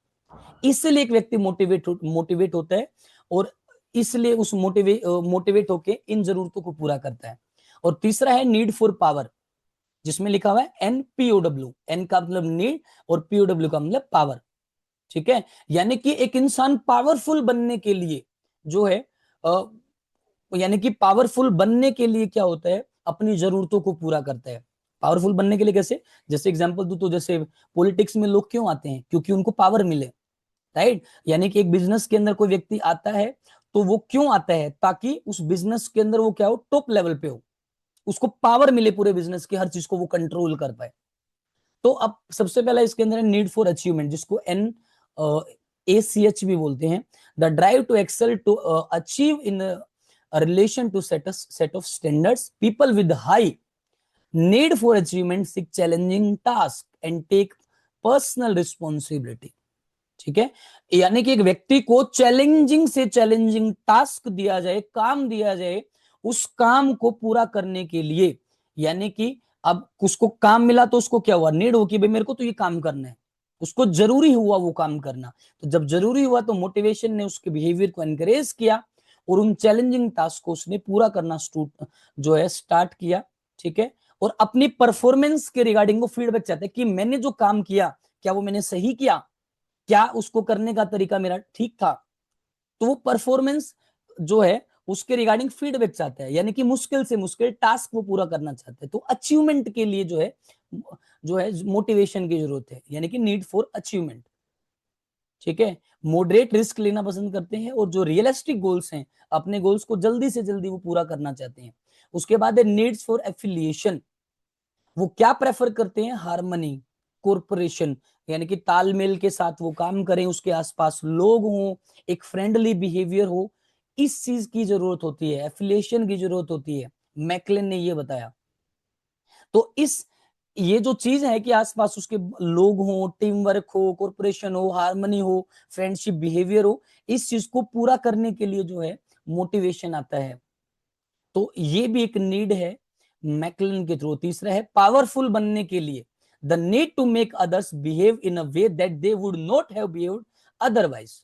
इसलिए एक व्यक्ति मोटिवेट होता है, और इसलिए उस मोटिवेट होके इन जरूरतों को पूरा करता है। और तीसरा है नीड फॉर पावर, जिसमें लिखा हुआ है NPOW, एन का मतलब नीड और POW का मतलब पावर, ठीक है, यानी कि एक इंसान पावरफुल बनने के लिए जो है यानी कि पावरफुल बनने के लिए क्या होता है, अपनी जरूरतों को पूरा करता है। पावरफुल बनने के लिए कैसे, जैसे एग्जांपल दूं तो जैसे पॉलिटिक्स में लोग क्यों आते हैं, क्योंकि उनको पावर मिले, राइट, यानी कि एक बिजनेस के अंदर कोई व्यक्ति आता है तो वो क्यों आता है, ताकि उस बिजनेस के अंदर वो क्या हो, टॉप लेवल पे हो, उसको पावर मिले पूरे बिजनेस की, हर चीज को वो कंट्रोल कर पाए। तो अब सबसे पहला इसके अंदर है नीड फॉर अचीवमेंट, जिसको NACH भी बोलते हैं, the drive to excel to achieve in relation to set of standards, people with high need for achievement seek challenging task and take personal responsibility, ठीक है, यानी कि एक व्यक्ति को चैलेंजिंग से चैलेंजिंग टास्क दिया जाए, काम दिया जाए, उस काम को पूरा करने के लिए, यानी कि अब उसको काम मिला तो उसको क्या हुआ, नीड हो कि भाई मेरे को तो ये काम करना है, उसको जरूरी हुआ वो काम करना। तो जब जरूरी हुआ तो मोटिवेशन ने उसके बिहेवियर को एनकरेज किया और उन चैलेंजिंग टास्क को उसने पूरा करना जो है स्टार्ट किया, ठीक है, और अपनी परफॉर्मेंस के रिगार्डिंग वो फीडबैक चाहता है कि मैंने जो काम किया क्या वो मैंने सही किया, क्या उसको करने का तरीका मेरा ठीक था। तो वो परफॉर्मेंस जो है उसके रिगार्डिंग फीडबैक चाहता है, यानी कि मुश्किल से मुश्किल टास्क वो पूरा करना चाहता है। तो अचीवमेंट के लिए जो है मोटिवेशन की जरूरत है, यानी कि नीड फॉर अचीवमेंट। ठीक है, मॉडरेट रिस्क लेना पसंद करते हैं और जो रियलिस्टिक गोल्स हैं, अपने गोल्स को जल्दी से जल्दी वो पूरा करना चाहते हैं। उसके बाद है नीड्स फॉर एफिलिएशन। वो क्या प्रेफर करते हैं, हार्मनी, कोऑपरेशन, यानी कि तालमेल के साथ वो काम करें, उसके आसपास लोग हों, एक फ्रेंडली बिहेवियर हो, इस चीज की जरूरत होती है, एफिलिएशन की जरूरत होती है। मैकलेन ने ये बताया। तो ये जो चीज है कि आसपास उसके लोग हो, टीम वर्क हो, कॉर्पोरेशन हो, हार्मनी हो, फ्रेंडशिप बिहेवियर हो, इस चीज को पूरा करने के लिए जो है मोटिवेशन आता है। तो ये भी एक नीड है मैकलन के थ्रू। तीसरा है पावरफुल बनने के लिए, the need to make others behave in a way that they would not have behaved otherwise.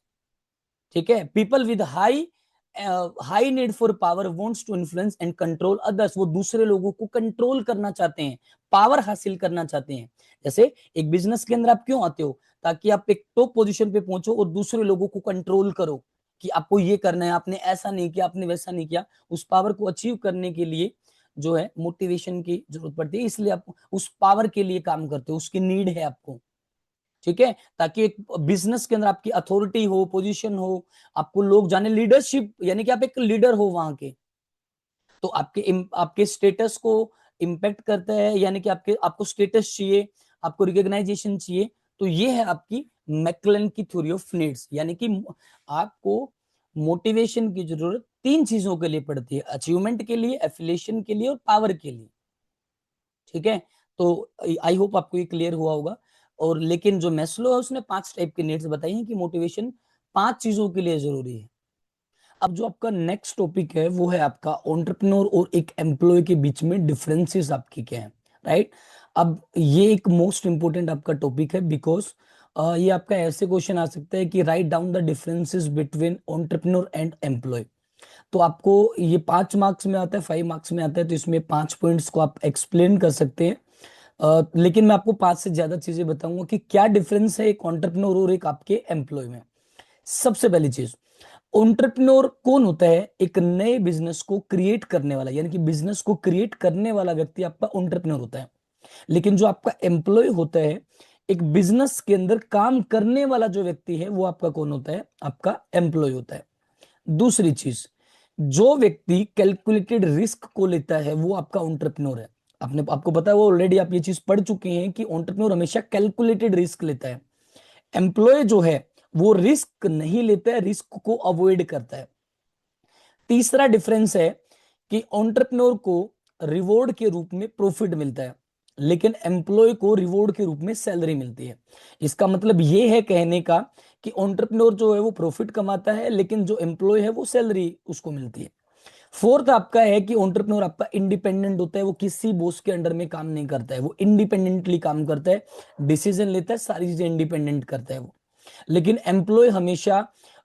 ठीक है, people with high need for power wants to influence and control others. वो दूसरे लोगों को कंट्रोल करना चाहते हैं, पावर हासिल करना चाहते हैं। जैसे एक बिजनेस के अंदर आप क्यों आते हो, ताकि आप एक टॉप पोजीशन पे पहुंचो और दूसरे लोगों को कंट्रोल करो कि आपको ये करना है, आपने ऐसा नहीं किया, आपने वैसा नहीं किया। उस पावर को अचीव करने के लिए जो है मोटिवेशन की जरूरत पड़ती है, इसलिए आप उस पावर के लिए काम करते हो, उसकी नीड है आपको। ठीक है, ताकि एक बिजनेस के अंदर आपकी अथॉरिटी हो, पोजीशन हो, आपको लोग जाने, लीडरशिप, यानी कि आप एक लीडर हो वहां के। तो आपके स्टेटस को इम्पैक्ट करता है, यानी कि आपको स्टेटस चाहिए, आपको रिकॉग्नाइजेशन चाहिए। तो ये है आपकी मैकलन की थ्योरी ऑफ नीड्स, यानी कि आपको मोटिवेशन की जरूरत तीन चीजों के लिए पड़ती है, अचीवमेंट के लिए, एफिलिएशन के लिए और पावर के लिए। ठीक है, तो आई होप आपको ये क्लियर हुआ होगा। और लेकिन जो मैस्लो है उसने 5 टाइप के नीड्स बताई हैं कि मोटिवेशन 5 चीजों के लिए जरूरी है। अब जो आपका नेक्स्ट टॉपिक है वो है आपका एंटरप्रेन्योर और एक एम्प्लॉय के बीच में डिफरेंसेस आपकी क्या है, राइट। अब ये एक मोस्ट इंपोर्टेंट आपका टॉपिक है, बिकॉज ये आपका ऐसे क्वेश्चन आ सकता है कि right down the differences between entrepreneur and employee. तो आपको ये 5 मार्क्स में आता है, 5 मार्क्स में आता है, तो इसमें 5 पॉइंट्स को आप एक्सप्लेन कर सकते हैं। लेकिन मैं आपको 5 से ज्यादा चीजें बताऊंगा कि क्या डिफरेंस है एक एंटरप्रेन्योर और एक आपके एम्प्लॉय में। सबसे पहली चीज, एंटरप्रेन्योर कौन होता है, एक नए बिजनेस को क्रिएट करने वाला, यानी कि बिजनेस को क्रिएट करने वाला व्यक्ति आपका एंटरप्रेन्योर होता है। लेकिन जो आपका एम्प्लॉय होता है, एक बिजनेस के अंदर काम करने वाला जो व्यक्ति है, वो आपका कौन होता है, आपका एम्प्लॉय होता है। दूसरी चीज, जो व्यक्ति कैलकुलेटेड रिस्क को लेता है वो आपका एंटरप्रेन्योर है। आपको पता है, वो ऑलरेडी आप ये चीज पढ़ चुके हैं कि एंटरप्रेन्योर हमेशा कैलकुलेटेड रिस्क लेता है। एम्प्लॉय जो है वो रिस्क नहीं लेता है, रिस्क को अवॉइड करता है। तीसरा डिफरेंस है कि एंटरप्रेन्योर को रिवॉर्ड के रूप में प्रॉफिट मिलता है, लेकिन एम्प्लॉय को रिवॉर्ड के रूप में सैलरी मिलती है। इसका मतलब ये है कहने का कि एंटरप्रेन्योर जो है वो प्रॉफिट कमाता है, लेकिन जो एम्प्लॉय है वो सैलरी उसको मिलती है। फोर्थ आपका है कि एंटरप्रेन्योर आपका इंडिपेंडेंट होता है, वो किसी बॉस के अंडर में काम नहीं करता है, वो इंडिपेंडेंटली काम करता है, डिसीजन लेता है, सारी चीजें इंडिपेंडेंट करता है वो। लेकिन एम्प्लॉय हमेशा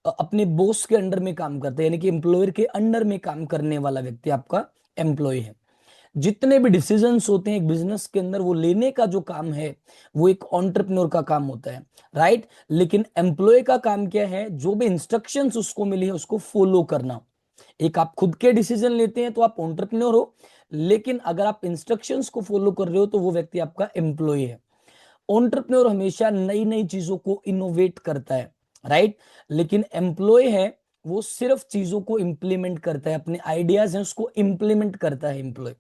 अपने बॉस के अंडर में काम करता है, यानी कि एम्प्लॉयर के अंडर में काम करने वाला व्यक्ति आपका एम्प्लॉय है। जितने भी डिसीजंस होते हैं एक बिजनेस के अंदर, वो लेने का जो काम है वो एक एंटरप्रेन्योर का काम होता है, राइट। लेकिन एम्प्लॉय का काम क्या है, जो भी इंस्ट्रक्शंस उसको मिली है उसको फॉलो करना। एक आप खुद के डिसीजन लेते हैं तो आप एंटरप्रेन्योर हो, लेकिन अगर आप इंस्ट्रक्शंस को फॉलो कर रहे हो तो वो व्यक्ति आपका एम्प्लॉय है। एंटरप्रेन्योर हमेशा नई नई चीजों को इनोवेट करता है, राइट। लेकिन एम्प्लॉय है वो सिर्फ चीजों को इंप्लीमेंट करता है, अपने आइडियाज हैं उसको इंप्लीमेंट करता है एम्प्लॉय।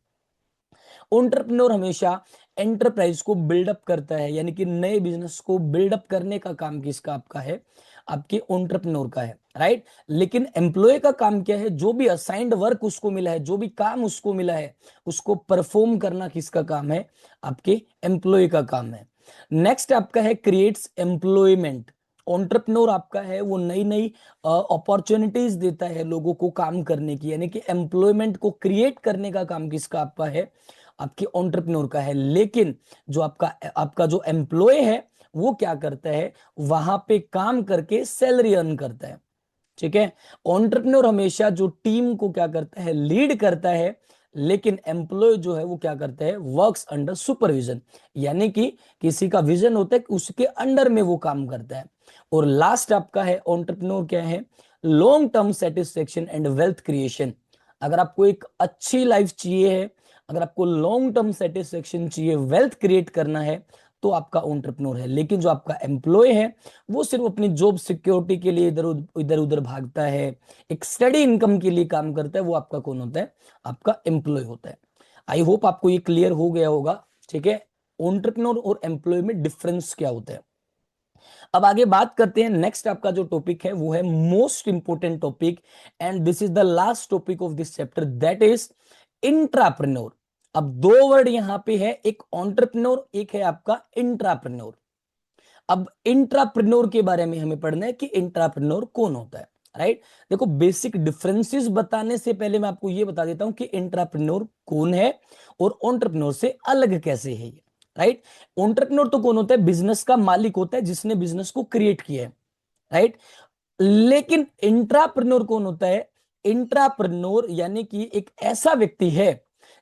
एंटरप्रेन्योर हमेशा एंटरप्राइज को बिल्डअप करता है, यानी कि नए बिजनेस को बिल्डअप करने का काम किसका, आपका है, आपके एंटरप्रेन्योर का है, राइट। लेकिन एम्प्लॉय का काम क्या है, जो भी असाइंड वर्क उसको मिला है, जो भी काम उसको मिला है, उसको परफॉर्म करना किसका काम है, आपके एम्प्लॉय का काम है। नेक्स्ट आपका है क्रिएट्स एम्प्लॉयमेंट। एंटरप्रेन्योर आपका है वो नई नई अपॉर्चुनिटीज देता है लोगों को काम करने की, यानी कि एम्प्लॉयमेंट को क्रिएट करने का काम किसका आपका है, आपके एंटरप्रेन्योर का है। लेकिन जो आपका आपका जो एम्प्लॉय है वो क्या करता है, वहां पे काम करके सैलरी अर्न करता है। ठीक है, एंटरप्रेन्योर हमेशा जो टीम को क्या करता है, लीड करता है, लेकिन एम्प्लॉय जो है वो क्या करता है, वर्क्स अंडर सुपरविजन, यानी कि किसी का विजन होता है, उसके अंडर में वो काम करता है। और लास्ट आपका है एंटरप्रेन्योर क्या है, long term satisfaction and wealth creation. अगर आपको एक अच्छी लाइफ चाहिए है, अगर आपको लॉन्ग टर्म सेटिस्फेक्शन चाहिए, वेल्थ क्रिएट करना है, तो आपका एंटरप्रेन्योर है। लेकिन जो आपका एम्प्लॉय है वो सिर्फ अपनी जॉब सिक्योरिटी के लिए इधर उधर भागता है, एक स्टडी इनकम के लिए काम करता है, वो आपका कौन होता है, आपका एम्प्लॉय होता है। आई होप आपको ये क्लियर हो गया होगा। ठीक है, एंटरप्रेन्योर और एम्प्लॉय में डिफरेंस क्या होता है। अब आगे बात करते हैं, नेक्स्ट आपका जो टॉपिक है वो है most important topic, and this is the last topic of this chapter, that is intrapreneur. अब दो वर्ड यहां पे है, एक एंटरप्रेन्योर, एक है आपका इंट्राप्रेन्योर। अब इंट्राप्रेन्योर के बारे में हमें पढ़ना है कि इंट्राप्रेन्योर कौन होता है, राइट। देखो, बेसिक डिफरेंसेस बताने से पहले मैं आपको यह बता देता हूं कि इंट्राप्रेन्योर कौन है और एंटरप्रेन्योर से अलग कैसे है ये, राइट। एंटरप्रेन्योर तो कौन होता है, बिजनेस का मालिक होता है, जिसने बिजनेस को क्रिएट किया है, राइट। लेकिन इंट्राप्रेन्योर कौन होता है, इंट्राप्रेन्योर यानी कि एक ऐसा व्यक्ति है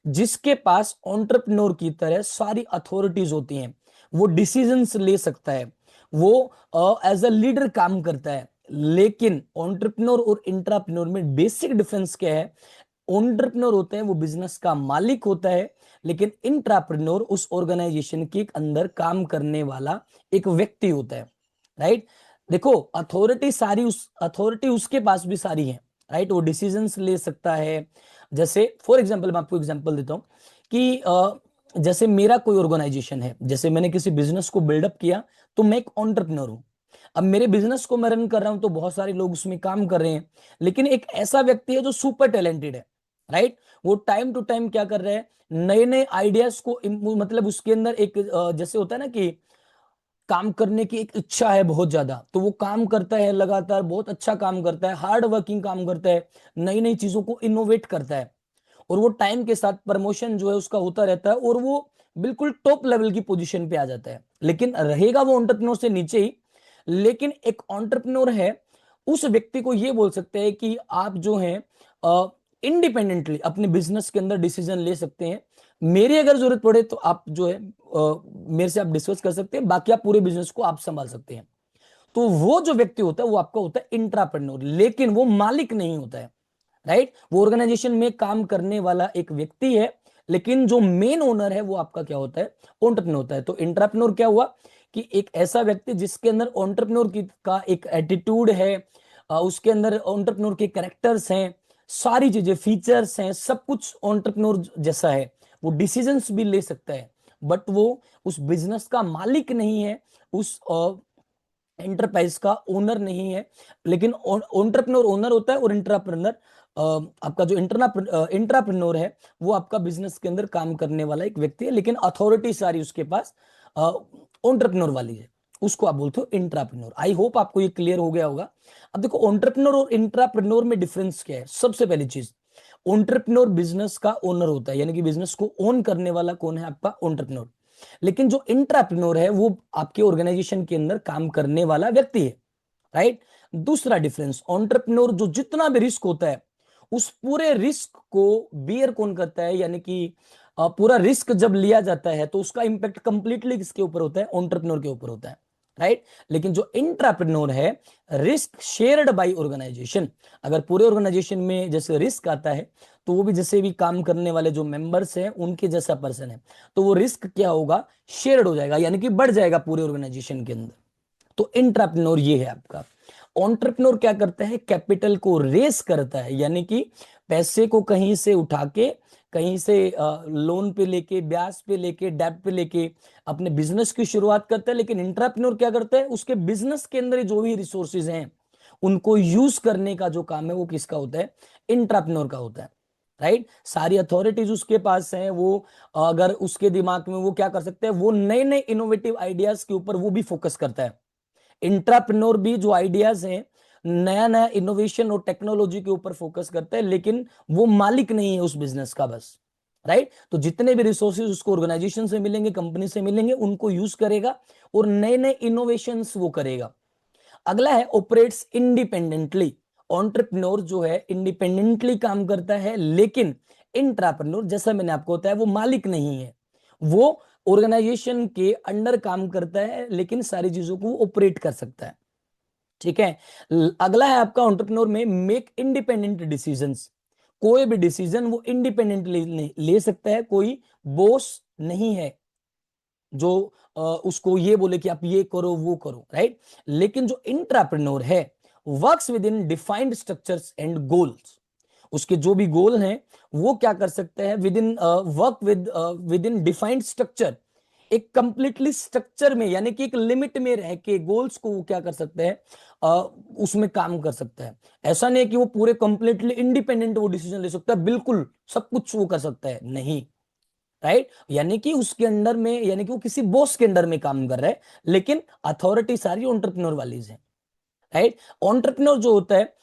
जिसके पास एंटरप्रेन्योर की तरह सारी अथॉरिटीज होती हैं, वो डिसीजंस ले सकता है, वो एज अ लीडर काम करता है। लेकिन एंटरप्रेन्योर और इंट्राप्रेन्योर में बेसिक डिफरेंस क्या है, एंटरप्रेन्योर होता है वो बिजनेस का मालिक होता है, लेकिन इंट्राप्रेन्योर उस ऑर्गेनाइजेशन के अंदर काम करने वाला एक व्यक्ति होता है, राइट। देखो, अथॉरिटी उसके पास भी सारी है, राइट, वो डिसीजंस ले सकता है। जैसे फॉर एग्जांपल, मैं आपको एग्जांपल देता हूं कि जैसे मेरा कोई ऑर्गेनाइजेशन है, जैसे मैंने किसी बिजनेस को बिल्डअप किया, तो मैं एक एंटरप्रेन्योर हूं। अब मेरे बिजनेस को मैं रन कर रहा हूं तो बहुत सारे लोग उसमें काम कर रहे हैं, लेकिन एक ऐसा व्यक्ति है जो सुपर टैलेंटेड है, राइट। वो टाइम टू टाइम क्या कर रहे हैं, नए नए आइडियाज को मतलब उसके अंदर एक जैसे होता है ना कि काम करने की एक इच्छा है बहुत ज्यादा, तो वो काम करता है लगातार, बहुत अच्छा काम करता है, हार्ड वर्किंग काम करता है, नई नई चीजों को इनोवेट करता है, और वो टाइम के साथ प्रमोशन जो है उसका होता रहता है, और वो बिल्कुल टॉप लेवल की पोजीशन पे आ जाता है। लेकिन रहेगा वो एंटरप्रेन्योर से नीचे ही। लेकिन एक एंटरप्रेन्योर है, उस व्यक्ति को ये बोल सकते हैं कि आप जो है इंडिपेंडेंटली अपने बिजनेस के अंदर डिसीजन ले सकते हैं, मेरी अगर जरूरत पड़े तो आप जो है मेरे से आप डिस्कस कर सकते हैं, बाकी आप पूरे बिजनेस को आप संभाल सकते हैं। तो वो जो व्यक्ति होता है वो आपका होता है इंट्राप्रेन्योर, लेकिन वो मालिक नहीं होता है, राइट। वो ऑर्गेनाइजेशन में काम करने वाला एक व्यक्ति है, लेकिन जो मेन ओनर है वो आपका क्या होता है, एंटरप्रेन्योर होता है। तो इंट्राप्रेन्योर क्या हुआ कि एक ऐसा व्यक्ति जिसके अंदर एंटरप्रेन्योर की का एक एटीट्यूड है, उसके अंदर एंटरप्रेन्योर के कैरेक्टर्स हैं, सारी चीजें फीचर्स हैं, सब कुछ एंटरप्रेन्योर जैसा है, वो डिसीजंस भी ले सकता है, बट वो उस बिजनेस का मालिक नहीं है, उस एंटरप्राइज का ओनर नहीं है। लेकिन एंटरप्रेन्योर ओनर होता है, और इंट्राप्रेन्योर आपका जो इंट्राप्रेन्योर है वो आपका बिजनेस के अंदर काम करने वाला एक व्यक्ति है, लेकिन अथॉरिटी सारी उसके पास एंटरप्रेन्योर वाली है, उसको आप बोलते हो इंट्राप्रेन्योर। आई होप आपको ये क्लियर हो गया होगा। अब देखो, एंटरप्रेन्योर और इंट्राप्रेन्योर में डिफरेंस क्या है। सबसे पहली चीज, एंटरप्रेन्योर बिजनेस का ओनर होता है, यानी कि बिजनेस को ओन करने वाला कौन है, आपका एंटरप्रेन्योर। लेकिन जो इंट्राप्रेन्योर है वो आपके ऑर्गेनाइजेशन के अंदर काम करने वाला व्यक्ति है, राइट। दूसरा डिफरेंस, एंटरप्रेन्योर जो जितना भी रिस्क होता है, उस पूरे रिस्क को बियर कौन करता है, यानी कि पूरा रिस्क जब लिया जाता है तो उसका इंपैक्ट कंप्लीटली किसके ऊपर होता है, एंटरप्रेन्योर के ऊपर होता है, राइट। लेकिन जो इंट्राप्रेन्योर है, रिस्क शेयर्ड बाय ऑर्गेनाइजेशन। अगर पूरे ऑर्गेनाइजेशन में जैसे रिस्क आता है, तो वो भी जैसे भी काम करने वाले जो मेंबर्स हैं उनके जैसा पर्सन है, तो वो रिस्क क्या होगा, शेयर्ड हो जाएगा, यानी कि बढ़ जाएगा पूरे ऑर्गेनाइजेशन के अंदर। तो इंट्राप्रेन्योर ये है आपका। एंटरप्रेन्योर क्या करता है, कैपिटल को रेस करता है, यानी कि पैसे को कहीं से उठा के, कहीं से लोन पे लेके, ब्याज पे लेके, डेट पे लेके अपने बिजनेस की शुरुआत करता है। लेकिन इंट्राप्रेन्योर क्या करता है, उसके बिजनेस के अंदर जो भी रिसोर्सेज हैं उनको यूज करने का जो काम है वो किसका होता है, इंट्राप्रेन्योर का होता है, राइट। सारी अथॉरिटीज उसके पास हैं, वो अगर उसके दिमाग में वो क्या कर सकते हैं, वो नए नए इनोवेटिव आइडियाज के ऊपर वो भी फोकस करता है। इंट्राप्रेन्योर भी जो आइडियाज हैं, नया नया इनोवेशन और टेक्नोलॉजी के ऊपर फोकस करता है, लेकिन वो मालिक नहीं है उस बिजनेस का, बस, राइट। तो जितने भी रिसोर्सेज उसको ऑर्गेनाइजेशन से मिलेंगे, कंपनी से मिलेंगे, उनको यूज करेगा और नए नए इनोवेशंस वो करेगा। अगला है ऑपरेट्स इंडिपेंडेंटली। एंटरप्रेन्योर जो है इंडिपेंडेंटली काम करता है, लेकिन इंट्राप्रेन्योर, जैसा मैंने आपको बताया, वो मालिक नहीं है, वो ऑर्गेनाइजेशन के अंडर काम करता है, लेकिन सारी चीजों को ऑपरेट कर सकता है। ठीक है। अगला है आपका एंटरप्रेन्योर में मेक इंडिपेंडेंट डिसीजंस। कोई भी डिसीजन वो इंडिपेंडेंटली ले सकता है, कोई बॉस नहीं है जो उसको ये बोले कि आप ये करो वो करो, राइट। लेकिन जो इंट्राप्रेन्योर है, works with in defined structures and goals. उसके जो भी गोल हैं वो क्या कर सकते हैं, with in work with in defined structure, एक कंप्लीटली स्ट्रक्चर में, यानी कि एक लिमिट में रह के गोल्स को वो क्या कर सकते हैं, उसमें काम कर सकता है। ऐसा नहीं है कि वो पूरे कंप्लीटली इंडिपेंडेंट वो डिसीजन ले सकता है, बिल्कुल सब कुछ वो कर सकता है, नहीं, राइट। यानी कि उसके अंडर में, यानी कि वो किसी बॉस के अंडर में काम कर रहा है, लेकिन अथॉरिटी सारी एंटरप्रेन्योर वाली है, राइट। एंटरप्रेन्योर जो होता है,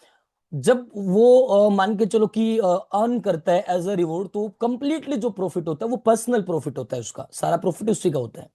जब वो मान के चलो कि अर्न करता है एज अ रिवॉर्ड, तो कंप्लीटली जो प्रॉफिट होता है वो पर्सनल प्रॉफिट होता है, उसका सारा प्रॉफिट उसी का होता है।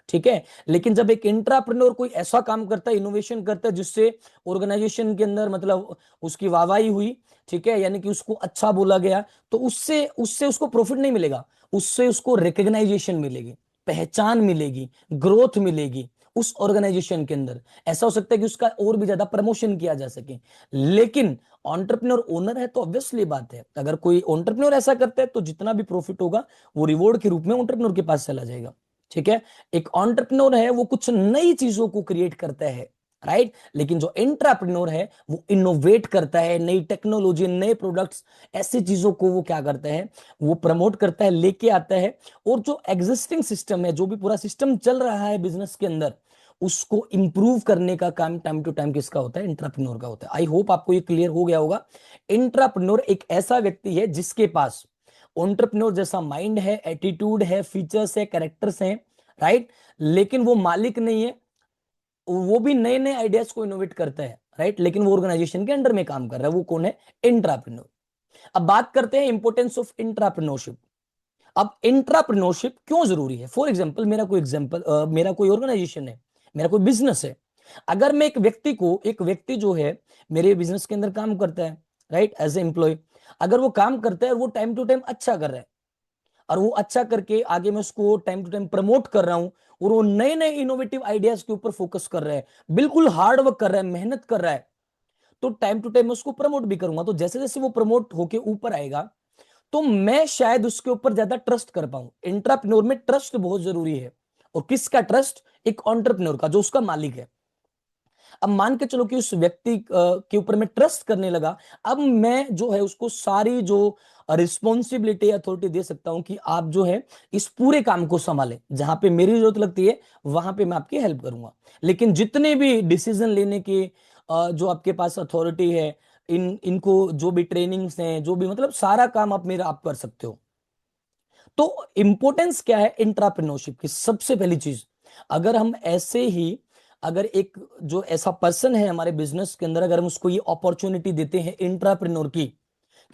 ठीक है। लेकिन जब एक इंट्राप्रेन्योर कोई ऐसा काम करता है, इनोवेशन करता है, जिससे ऑर्गेनाइजेशन के अंदर मतलब उसकी वाहवाही हुई, ठीक है, यानी कि उसको अच्छा बोला गया, तो उससे उससे उसको प्रॉफिट नहीं मिलेगा, उससे उसको रिकग्नाइजेशन मिलेगी, पहचान मिलेगी, ग्रोथ मिलेगी उस ऑर्गेनाइजेशन के अंदर। ऐसा हो सकता है कि उसका और भी ज्यादा प्रमोशन किया जा सके। लेकिन एंटरप्रेन्योर ओनर है तो ऑब्वियसली बात है, अगर कोई एंटरप्रेन्योर ऐसा करता है तो जितना भी प्रॉफिट होगा वो रिवॉर्ड के रूप में एंटरप्रेन्योर के पास चला जाएगा। ठीक है। एक एंटरप्रेन्योर है वो कुछ नई चीजों को क्रिएट करता है, राइट। लेकिन जो इंट्राप्रेन्योर है वो इनोवेट करता है, नई टेक्नोलॉजी, नए प्रोडक्ट्स, ऐसी चीजों को वो क्या करता है, वो प्रमोट करता है, लेके आता है। और जो एग्जिस्टिंग सिस्टम है, जो भी पूरा सिस्टम चल रहा है बिजनेस के अंदर, उसको इंप्रूव करने का काम टाइम टू टाइम किसका होता है, इंट्राप्रेन्योर का होता है। आई होप आपको ये क्लियर हो गया होगा। इंट्राप्रेन्योर एक ऐसा व्यक्ति है जिसके पास एंटरप्रेन्योर जैसा माइंड है, एटीट्यूड है, फीचर्स है, कैरेक्टर्स हैं, राइट। लेकिन वो मालिक नहीं है, वो भी नए नए आइडियाज को इनोवेट करता है, राइट। लेकिन वो ऑर्गेनाइजेशन के अंडर में काम कर रहा है, वो कौन है, इंट्राप्रेन्योर। अब बात करते हैं इंपोर्टेंस ऑफ इंट्राप्रेन्योरशिप। अब इंट्राप्रेन्योरशिप क्यों जरूरी है। फॉर एग्जाम्पल मेरा कोई ऑर्गेनाइजेशन है, मेरा कोई बिजनेस है। अगर मैं एक व्यक्ति जो है मेरे बिजनेस के अंदर काम करता है, राइट, एज ए एम्प्लॉय, अगर वो काम करता है और वो टाइम टू टाइम अच्छा कर रहा है, और वो अच्छा करके आगे मैं उसको टाइम टू टाइम प्रमोट कर रहा हूं, और वो नए नए इनोवेटिव आइडियाज के ऊपर फोकस कर रहा है, बिल्कुल हार्ड वर्क कर रहा है, मेहनत कर रहा है, तो टाइम टू टाइम मैं उसको प्रमोट भी करूंगा। तो जैसे जैसे वो प्रमोट होके ऊपर आएगा, तो मैं शायद उसके ऊपर ज्यादा ट्रस्ट कर पाऊं। इंट्राप्रेन्योर में ट्रस्ट बहुत जरूरी है। और किसका ट्रस्ट, एक एंटरप्रेन्योर का, जो उसका मालिक है। अब मान के चलो कि उस व्यक्ति के ऊपर मैं ट्रस्ट करने लगा, अब मैं जो है उसको सारी जो रिस्पॉन्सिबिलिटी अथॉरिटी दे सकता हूं कि आप जो है इस पूरे काम को संभालें, जहां पे मेरी जरूरत लगती है वहां पे मैं आपकी हेल्प करूंगा। लेकिन जितने भी डिसीजन लेने के जो आपके पास अथॉरिटी है, इनको जो भी ट्रेनिंग्स हैं, जो भी मतलब सारा काम आप कर सकते हो। तो इंपॉर्टेंस क्या है इंट्राप्रेन्योरशिप की, सबसे पहली चीज, अगर हम ऐसे ही, अगर एक जो ऐसा पर्सन है हमारे बिजनेस के अंदर, अगर हम उसको ये अपॉर्चुनिटी देते हैं इंट्राप्रेन्योर की,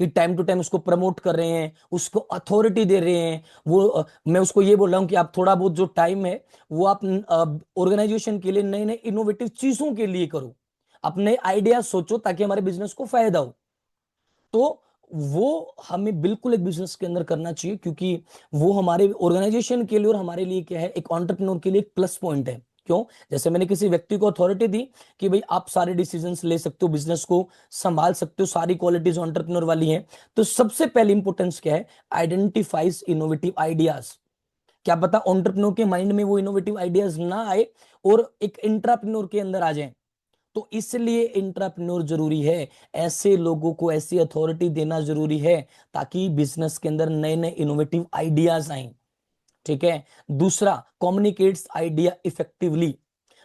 कि टाइम टू टाइम उसको प्रमोट कर रहे हैं, उसको अथॉरिटी दे रहे हैं, वो मैं उसको ये बोल रहा हूं कि आप थोड़ा बहुत जो टाइम है वो आप ऑर्गेनाइजेशन के लिए नए नए इनोवेटिव चीजों के लिए करो, अपने आइडिया सोचो ताकि हमारे बिजनेस को फायदा हो। तो वो हमें बिल्कुल एक बिजनेस के अंदर करना चाहिए, क्योंकि वो हमारे ऑर्गेनाइजेशन के लिए और हमारे लिए क्या है, एक एंटरप्रेन्योर के लिए एक प्लस पॉइंट है। क्यों, जैसे मैंने किसी व्यक्ति को अथॉरिटी दी कि भाई आप सारे डिसीजंस ले सकते हो, बिजनेस को संभाल सकते हो, सारी क्वालिटीज एंटरप्रेन्योर वाली हैं, तो सबसे पहली इंपॉर्टेंस क्या है, आइडेंटिफाइज इनोवेटिव आइडियाज। क्या पता एंटरप्रेन्योर के माइंड में वो इनोवेटिव आइडियाज ना आए और एक इंट्राप्रेन्योर के अंदर आ जाए। तो इसलिए इंट्राप्रेन्योर जरूरी है, ऐसे लोगों को ऐसी अथॉरिटी देना जरूरी है ताकि बिजनेस के अंदर नए नए इनोवेटिव आइडियाज आए। ठीक है। दूसरा, कम्युनिकेट्स आइडिया इफेक्टिवली।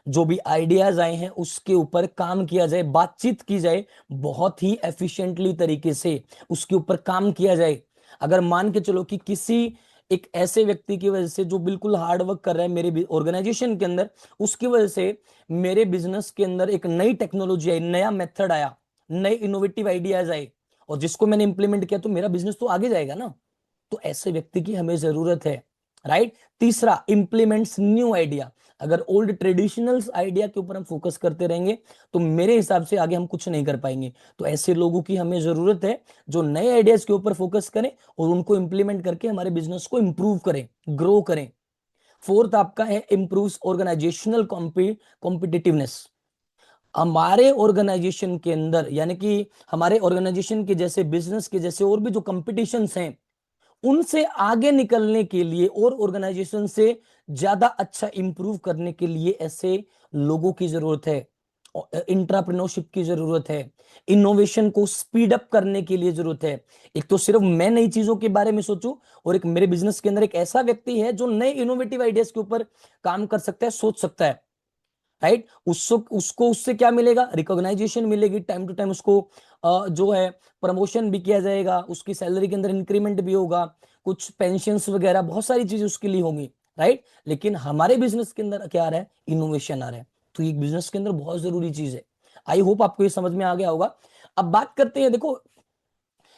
जो भी आइडियाज आए हैं उसके ऊपर काम किया जाए, बातचीत की जाए, बहुत ही एफिशिएंटली तरीके से उसके ऊपर काम किया जाए। अगर मान के चलो कि किसी एक ऐसे व्यक्ति की वजह से जो बिल्कुल हार्ड वर्क कर रहा है मेरे ऑर्गेनाइजेशन के अंदर, उसकी वजह से मेरे बिजनेस के अंदर एक नई टेक्नोलॉजी आई, नया मेथड आया, नए इनोवेटिव आइडियाज आए, और जिसको मैंने इंप्लीमेंट किया, तो मेरा बिजनेस तो आगे जाएगा ना। तो ऐसे व्यक्ति की हमें जरूरत है, राइट। तीसरा, इंप्लीमेंट्स न्यू आइडिया। अगर ओल्ड ट्रेडिशनल आइडिया के ऊपर हम फोकस करते रहेंगे तो मेरे हिसाब से आगे हम कुछ नहीं कर पाएंगे। तो ऐसे लोगों की हमें जरूरत है जो नए आइडियाज के ऊपर फोकस करें और उनको इंप्लीमेंट करके हमारे बिजनेस को इंप्रूव करें, ग्रो करें। फोर्थ आपका है इंप्रूव ऑर्गेनाइजेशनल कॉम्पिटिटिवनेस। हमारे ऑर्गेनाइजेशन के अंदर, यानी कि हमारे ऑर्गेनाइजेशन के जैसे, बिजनेस के जैसे और भी जो कंपटीशंस हैं, उनसे आगे निकलने के लिए और ऑर्गेनाइजेशन से ज्यादा अच्छा इंप्रूव करने के लिए ऐसे लोगों की जरूरत है, इंट्राप्रेन्योरशिप की जरूरत है, इनोवेशन को स्पीड अप करने के लिए जरूरत है। एक तो सिर्फ मैं नई चीजों के बारे में सोचूं, और एक मेरे बिजनेस के अंदर एक ऐसा व्यक्ति है जो नए इनोवेटिव आइडियाज के ऊपर काम कर सकता है, सोच सकता है, राइट। उसको उसको उससे क्या मिलेगा? रिकॉग्नाइजेशन मिलेगी, टाइम टू टाइम उसको जो है प्रमोशन भी किया जाएगा, उसकी सैलरी के अंदर इंक्रीमेंट भी होगा, कुछ पेंशन्स वगैरह बहुत सारी चीजें उसके लिए होंगी, राइट। लेकिन हमारे बिजनेस के अंदर क्या आ रहा है? इनोवेशन आ रहा है। तो ये बिजनेस के अंदर बहुत जरूरी चीज है। आई होप आपको ये समझ में आ गया होगा। अब बात करते हैं, देखो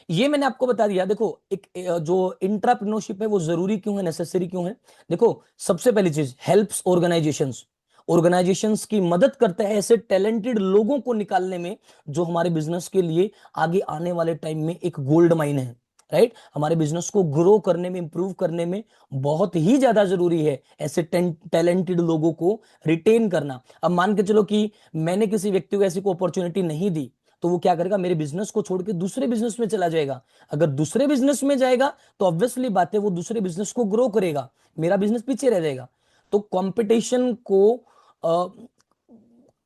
ये मैंने आपको बता दिया। देखो एक जो इंट्राप्रेन्योरशिप है वो जरूरी क्यों है, नेसेसरी क्यों है। देखो सबसे पहली चीज, हेल्प्स ऑर्गेनाइजेशंस। ऑर्गेनाइजेशंस की मदद करता है ऐसे टैलेंटेड लोगों को निकालने में जो हमारे बिजनेस के लिए आगे आने वाले टाइम में एक गोल्ड माइन है, राइट। हमारे बिजनेस को ग्रो करने में, इंप्रूव करने में बहुत ही ज्यादा जरूरी है ऐसे टैलेंटेड लोगों को रिटेन करना। अब मान के चलो कि मैंने किसी व्यक्ति को ऐसी कोई अपॉर्चुनिटी नहीं दी, तो वो क्या करेगा? मेरे बिजनेस को छोड़ के दूसरे बिजनेस में चला जाएगा। अगर दूसरे बिजनेस में जाएगा तो ऑब्वियसली बात है वो दूसरे बिजनेस को ग्रो करेगा, मेरा बिजनेस पीछे रह जाएगा। तो कंपटीशन को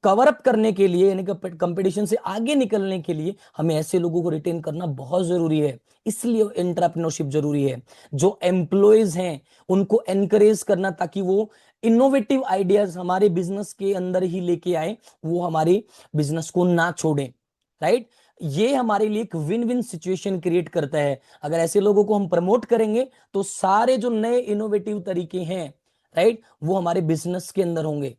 कवर अप करने के लिए, यानी कि कंपटीशन से आगे निकलने के लिए हमें ऐसे लोगों को रिटेन करना बहुत जरूरी है। इसलिए एंटरप्रेन्योरशिप जरूरी है। जो एम्प्लॉयज हैं उनको एनकरेज करना ताकि वो इनोवेटिव आइडियाज हमारे बिजनेस के अंदर ही लेके आए, वो हमारे बिजनेस को ना छोड़ें, राइट। ये हमारे लिए एक विन विन सिचुएशन क्रिएट करता है। अगर ऐसे लोगों को हम प्रमोट करेंगे तो सारे जो नए इनोवेटिव तरीके हैं, राइट, वो हमारे बिजनेस के अंदर होंगे,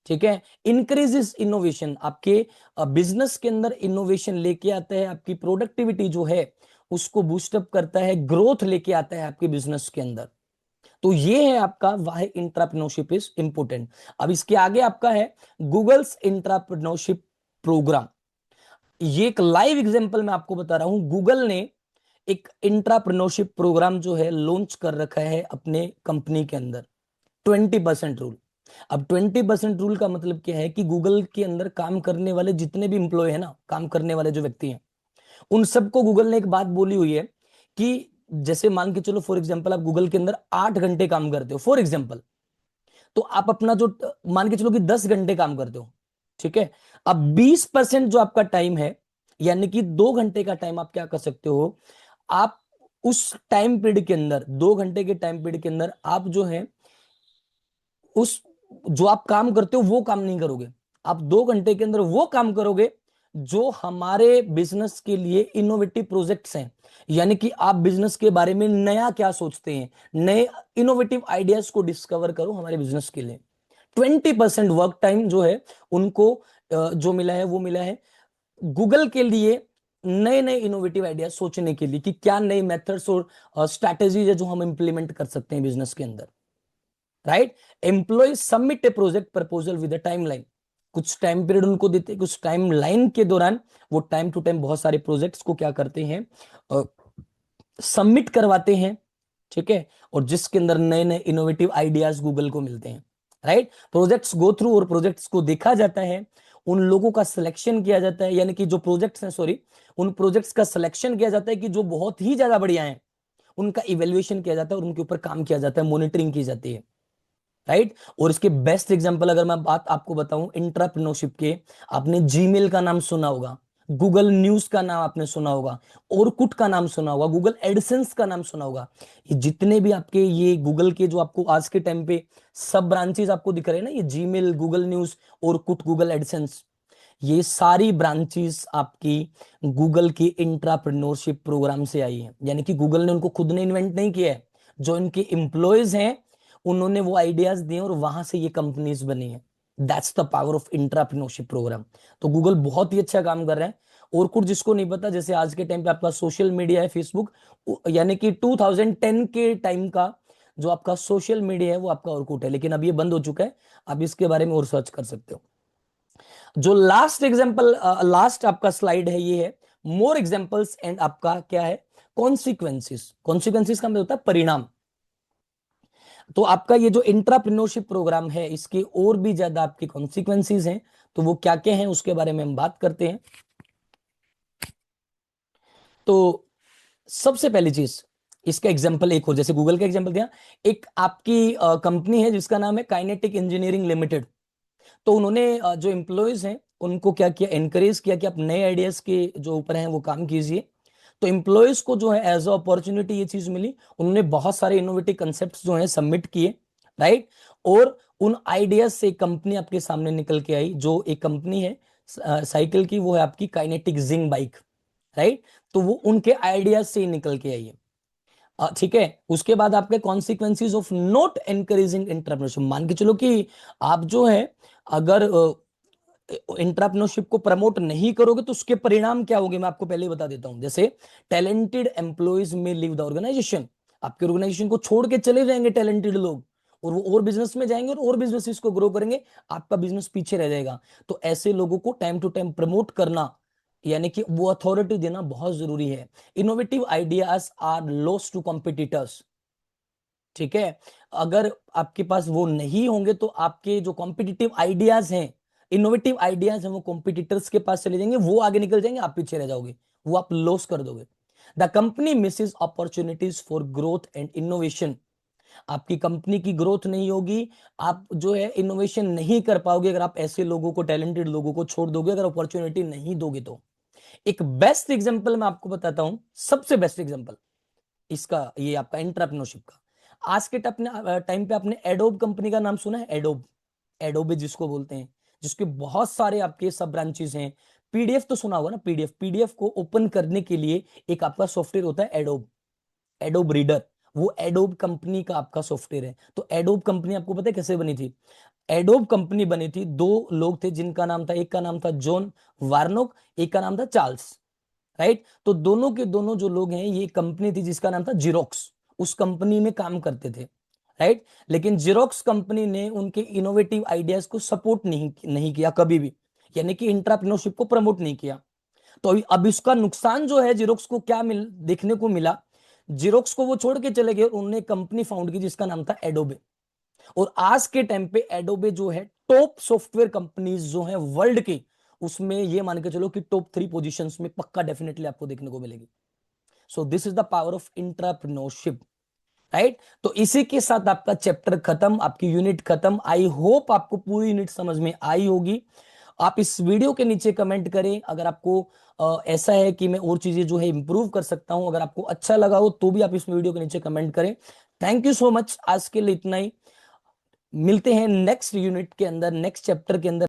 ठीक है। इंक्रीजेस इनोवेशन, आपके बिजनेस के अंदर इनोवेशन लेके आता है, आपकी प्रोडक्टिविटी जो है उसको बूस्टअप करता है, ग्रोथ लेके आता है आपके बिजनेस के अंदर। तो ये है आपका वाह इंट्राप्रेन्योरशिप इज इंपोर्टेंट। अब इसके आगे आपका है गूगल्स इंट्राप्रेन्योरशिप प्रोग्राम। ये एक लाइव एग्जांपल मैं आपको बता रहा हूं। गूगल ने एक इंट्राप्रेन्योरशिप प्रोग्राम जो है लॉन्च कर रखा है अपने कंपनी के अंदर, 20% रूल। अब 20% रूल का मतलब क्या है कि गूगल के अंदर काम करने वाले जितने भी इंप्लॉय है ना, काम करने वाले जो व्यक्ति हैं, उन सबको गूगल ने एक बात बोली हुई है कि जैसे मान के चलो फॉर एग्जांपल आप गूगल के अंदर 8 घंटे काम करते हो फॉर एग्जांपल, तो आप अपना जो मान के चलो कि 10 घंटे काम करते हो, ठीक है। अब 20% जो आपका टाइम है, यानी कि 2 घंटे का टाइम आप क्या कर सकते हो? आप उस टाइम पीरियड के अंदर, 2 घंटे के टाइम पीरियड के अंदर आप जो है उस जो आप काम करते हो वो काम नहीं करोगे। आप 2 घंटे के अंदर वो काम करोगे जो हमारे बिजनेस के लिए इनोवेटिव प्रोजेक्ट्स हैं। यानी कि आप बिजनेस के बारे में नया क्या सोचते हैं, नए इनोवेटिव आइडियाज को डिस्कवर करो हमारे बिजनेस के लिए। 20% वर्क टाइम जो है उनको जो मिला है वो मिला है गूगल के लिए नए नए इनोवेटिव आइडियाज सोचने के लिए कि क्या नए मेथड्स और स्ट्रैटेजीज है जो हम इंप्लीमेंट कर सकते हैं बिजनेस के अंदर, right. Employee submit a project proposal with a timeline. कुछ टाइम पीरियड उनको देते हैं, कुछ टाइम लाइन के दौरान वो टाइम टू टाइम बहुत सारे प्रोजेक्ट्स को क्या करते हैं, सबमिट करवाते हैं, ठीक है। और जिसके अंदर नए नए इनोवेटिव आइडियाज गूगल को मिलते हैं, राइट। प्रोजेक्ट्स गो थ्रू और प्रोजेक्ट्स को देखा जाता है, उन लोगों का सिलेक्शन किया जाता है, यानी कि जो प्रोजेक्ट्स हैं, सॉरी, उन प्रोजेक्ट्स का सिलेक्शन किया जाता है कि जो बहुत ही ज्यादा बढ़िया हैं, उनका इवेल्युएशन किया जाता है और उनके ऊपर काम किया जाता है, मॉनिटरिंग की जाती है, राइट। और इसके बेस्ट एग्जांपल अगर मैं बात आपको बताऊं इंटरप्रेन्योरशिप के, आपने जीमेल का नाम सुना होगा, गूगल न्यूज का नाम आपने सुना होगा, ओरकुट का नाम सुना होगा, गूगल एडसेंस का नाम सुना होगा। ये जितने भी आपके ये गूगल के जो आपको आज के टाइम पे सब ब्रांचेस आपको दिख रहे हैं ना, ये Gmail, Google News, Orkut, Google AdSense, ये सारी ब्रांचेस आपकी गूगल के इंट्राप्रेन्योरशिप प्रोग्राम से आई है। यानी कि गूगल ने उनको खुद ने इन्वेंट नहीं किया है, जो इनके एम्प्लॉयज हैं उन्होंने वो आइडियाज दिए और वहां से ये कंपनीज बनी है। That's the power of intrapreneurship programme. तो गूगल बहुत ही अच्छा काम कर रहा है। और कुछ जिसको नहीं पता, जैसे आज के टाइम पे आपका सोशल मीडिया है फेसबुक, यानी कि 2010 के टाइम का जो आपका सोशल मीडिया है वो आपका ऑर्कुट है, लेकिन अब ये बंद हो चुका है, आप इसके बारे में और सर्च कर सकते हो। जो लास्ट एग्जांपल, लास्ट आपका स्लाइड है, ये है मोर एग्जांपल्स एंड आपका क्या है, कॉन्सिक्वेंसेस। कॉन्सिक्वेंसेस का मतलब होता है परिणाम। तो आपका ये जो इंट्राप्रेन्योरशिप प्रोग्राम है, इसके और भी ज्यादा आपके कॉन्सिक्वेंसेस हैं, तो वो क्या क्या हैं उसके बारे में हम बात करते हैं। तो सबसे पहली चीज, इसका एग्जांपल एक हो, जैसे गूगल का एग्जांपल दिया, एक आपकी कंपनी है जिसका नाम है काइनेटिक इंजीनियरिंग लिमिटेड। तो उन्होंने जो एम्प्लॉयज हैं उनको क्या किया, एनकरेज किया कि आप नए आइडियाज के जो ऊपर हैं वो काम कीजिए। तो एम्प्लॉयज को जो है एज अ अपॉर्चुनिटी ये चीज मिली, उन्होंने बहुत सारे इनोवेटिव कंसेप्ट जो है सबमिट किए, राइट। और उन आइडियाज से कंपनी आपके सामने निकल के आई, जो एक कंपनी है साइकिल की, वो है आपकी काइनेटिक जिंग बाइक, राइट। तो वो उनके आइडियाज से ही निकल के आई है। ठीक है। उसके बाद आपके consequences of not encouraging entrepreneurship, मान के चलो कि आप जो है अगर एंटरप्रेन्योरशिप को प्रमोट नहीं करोगे तो उसके परिणाम क्या होंगे, मैं आपको पहले ही बता देता हूं। जैसे टैलेंटेड एम्प्लॉयज में लीव द ऑर्गेनाइजेशन, आपके ऑर्गेनाइजेशन को छोड़ के चले जाएंगे टैलेंटेड लोग, और वो और बिजनेस में जाएंगे और बिजनेस को ग्रो करेंगे, आपका बिजनेस पीछे रह जाएगा। तो ऐसे लोगों को टाइम टू टाइम प्रमोट करना, यानी कि वो अथॉरिटी देना बहुत जरूरी है। Innovative ideas are lost to competitors, ठीक है। अगर आपके पास वो नहीं होंगे तो आपके जो कॉम्पिटिटिव आइडियाज हैं, इनोवेटिव आइडियाज हैं, वो कॉम्पिटिटर्स के पास चले जाएंगे, वो आगे निकल जाएंगे, आप पीछे रह जाओगे, वो आप लॉस कर दोगे। The company Mrs opportunities for growth and innovation, आपकी कंपनी की ग्रोथ नहीं होगी, आप जो है इनोवेशन नहीं कर पाओगे अगर आप ऐसे लोगों को, टैलेंटेड लोगों को छोड़ दोगे, अगर अपॉर्चुनिटी नहीं दोगे तो। एक बेस्ट एग्जांपल मैं आपको बताता हूं, सबसे बेस्ट एग्जांपल इसका, ये आपका एंटरप्रेन्योरशिप का। आज के टाइम पे आपने एडोब कंपनी का नाम सुना है, एडोब, एडोबे जिसको बोलते हैं, जिसके बहुत सारे आपके सब ब्रांचेस हैं। पीडीएफ तो सुना होगा ना, पीडीएफ, पीडीएफ को ओपन करने के लिए एक आपका सॉफ्टवेयर होता है एडोब, एडोब रीडर, वो एडोब कंपनी का आपका सॉफ्टवेयर है। तो एडोब कंपनी आपको पता है कैसे बनी थी? एडोब कंपनी बनी थी, दो लोग थे जिनका नाम था, एक का नाम था जॉन वार्नोक, एक का नाम था चार्ल्स, राइट। तो दोनों के दोनों जो लोग हैं, ये कंपनी थी जिसका नाम था जीरोक्स, उस कंपनी में काम करते थे, राइट। लेकिन जीरोक्स कंपनी ने उनके इनोवेटिव आइडियाज को सपोर्ट नहीं किया कभी भी, यानी कि इंटरप्रेन्योरशिप को प्रमोट नहीं किया। तो अब इसका नुकसान जो है, जीरोक्स को क्या देखने को मिला, जीरोक्स को वो छोड़ के चले गए और उन्होंने कंपनी फाउंड की जिसका नाम था एडोबे। और आज के टाइम पे एडोबे जो है टॉप सॉफ्टवेयर कंपनीज जो है वर्ल्ड की, उसमें ये मान के चलो कि टॉप 3 पोजीशंस में पक्का डेफिनेटली आपको देखने को मिलेगी। So this is the power of entrepreneurship, right. तो इसी के साथ आपका चैप्टर खत्म, आपकी यूनिट खत्म। आई होप आपको पूरी यूनिट समझ में आई होगी। आप इस वीडियो के नीचे कमेंट करें अगर आपको ऐसा है कि मैं और चीजें जो है इंप्रूव कर सकता हूं। अगर आपको अच्छा लगा हो तो भी आप इस वीडियो के नीचे कमेंट करें। थैंक यू सो मच, आज के लिए इतना ही। मिलते हैं नेक्स्ट यूनिट के अंदर, नेक्स्ट चैप्टर के अंदर।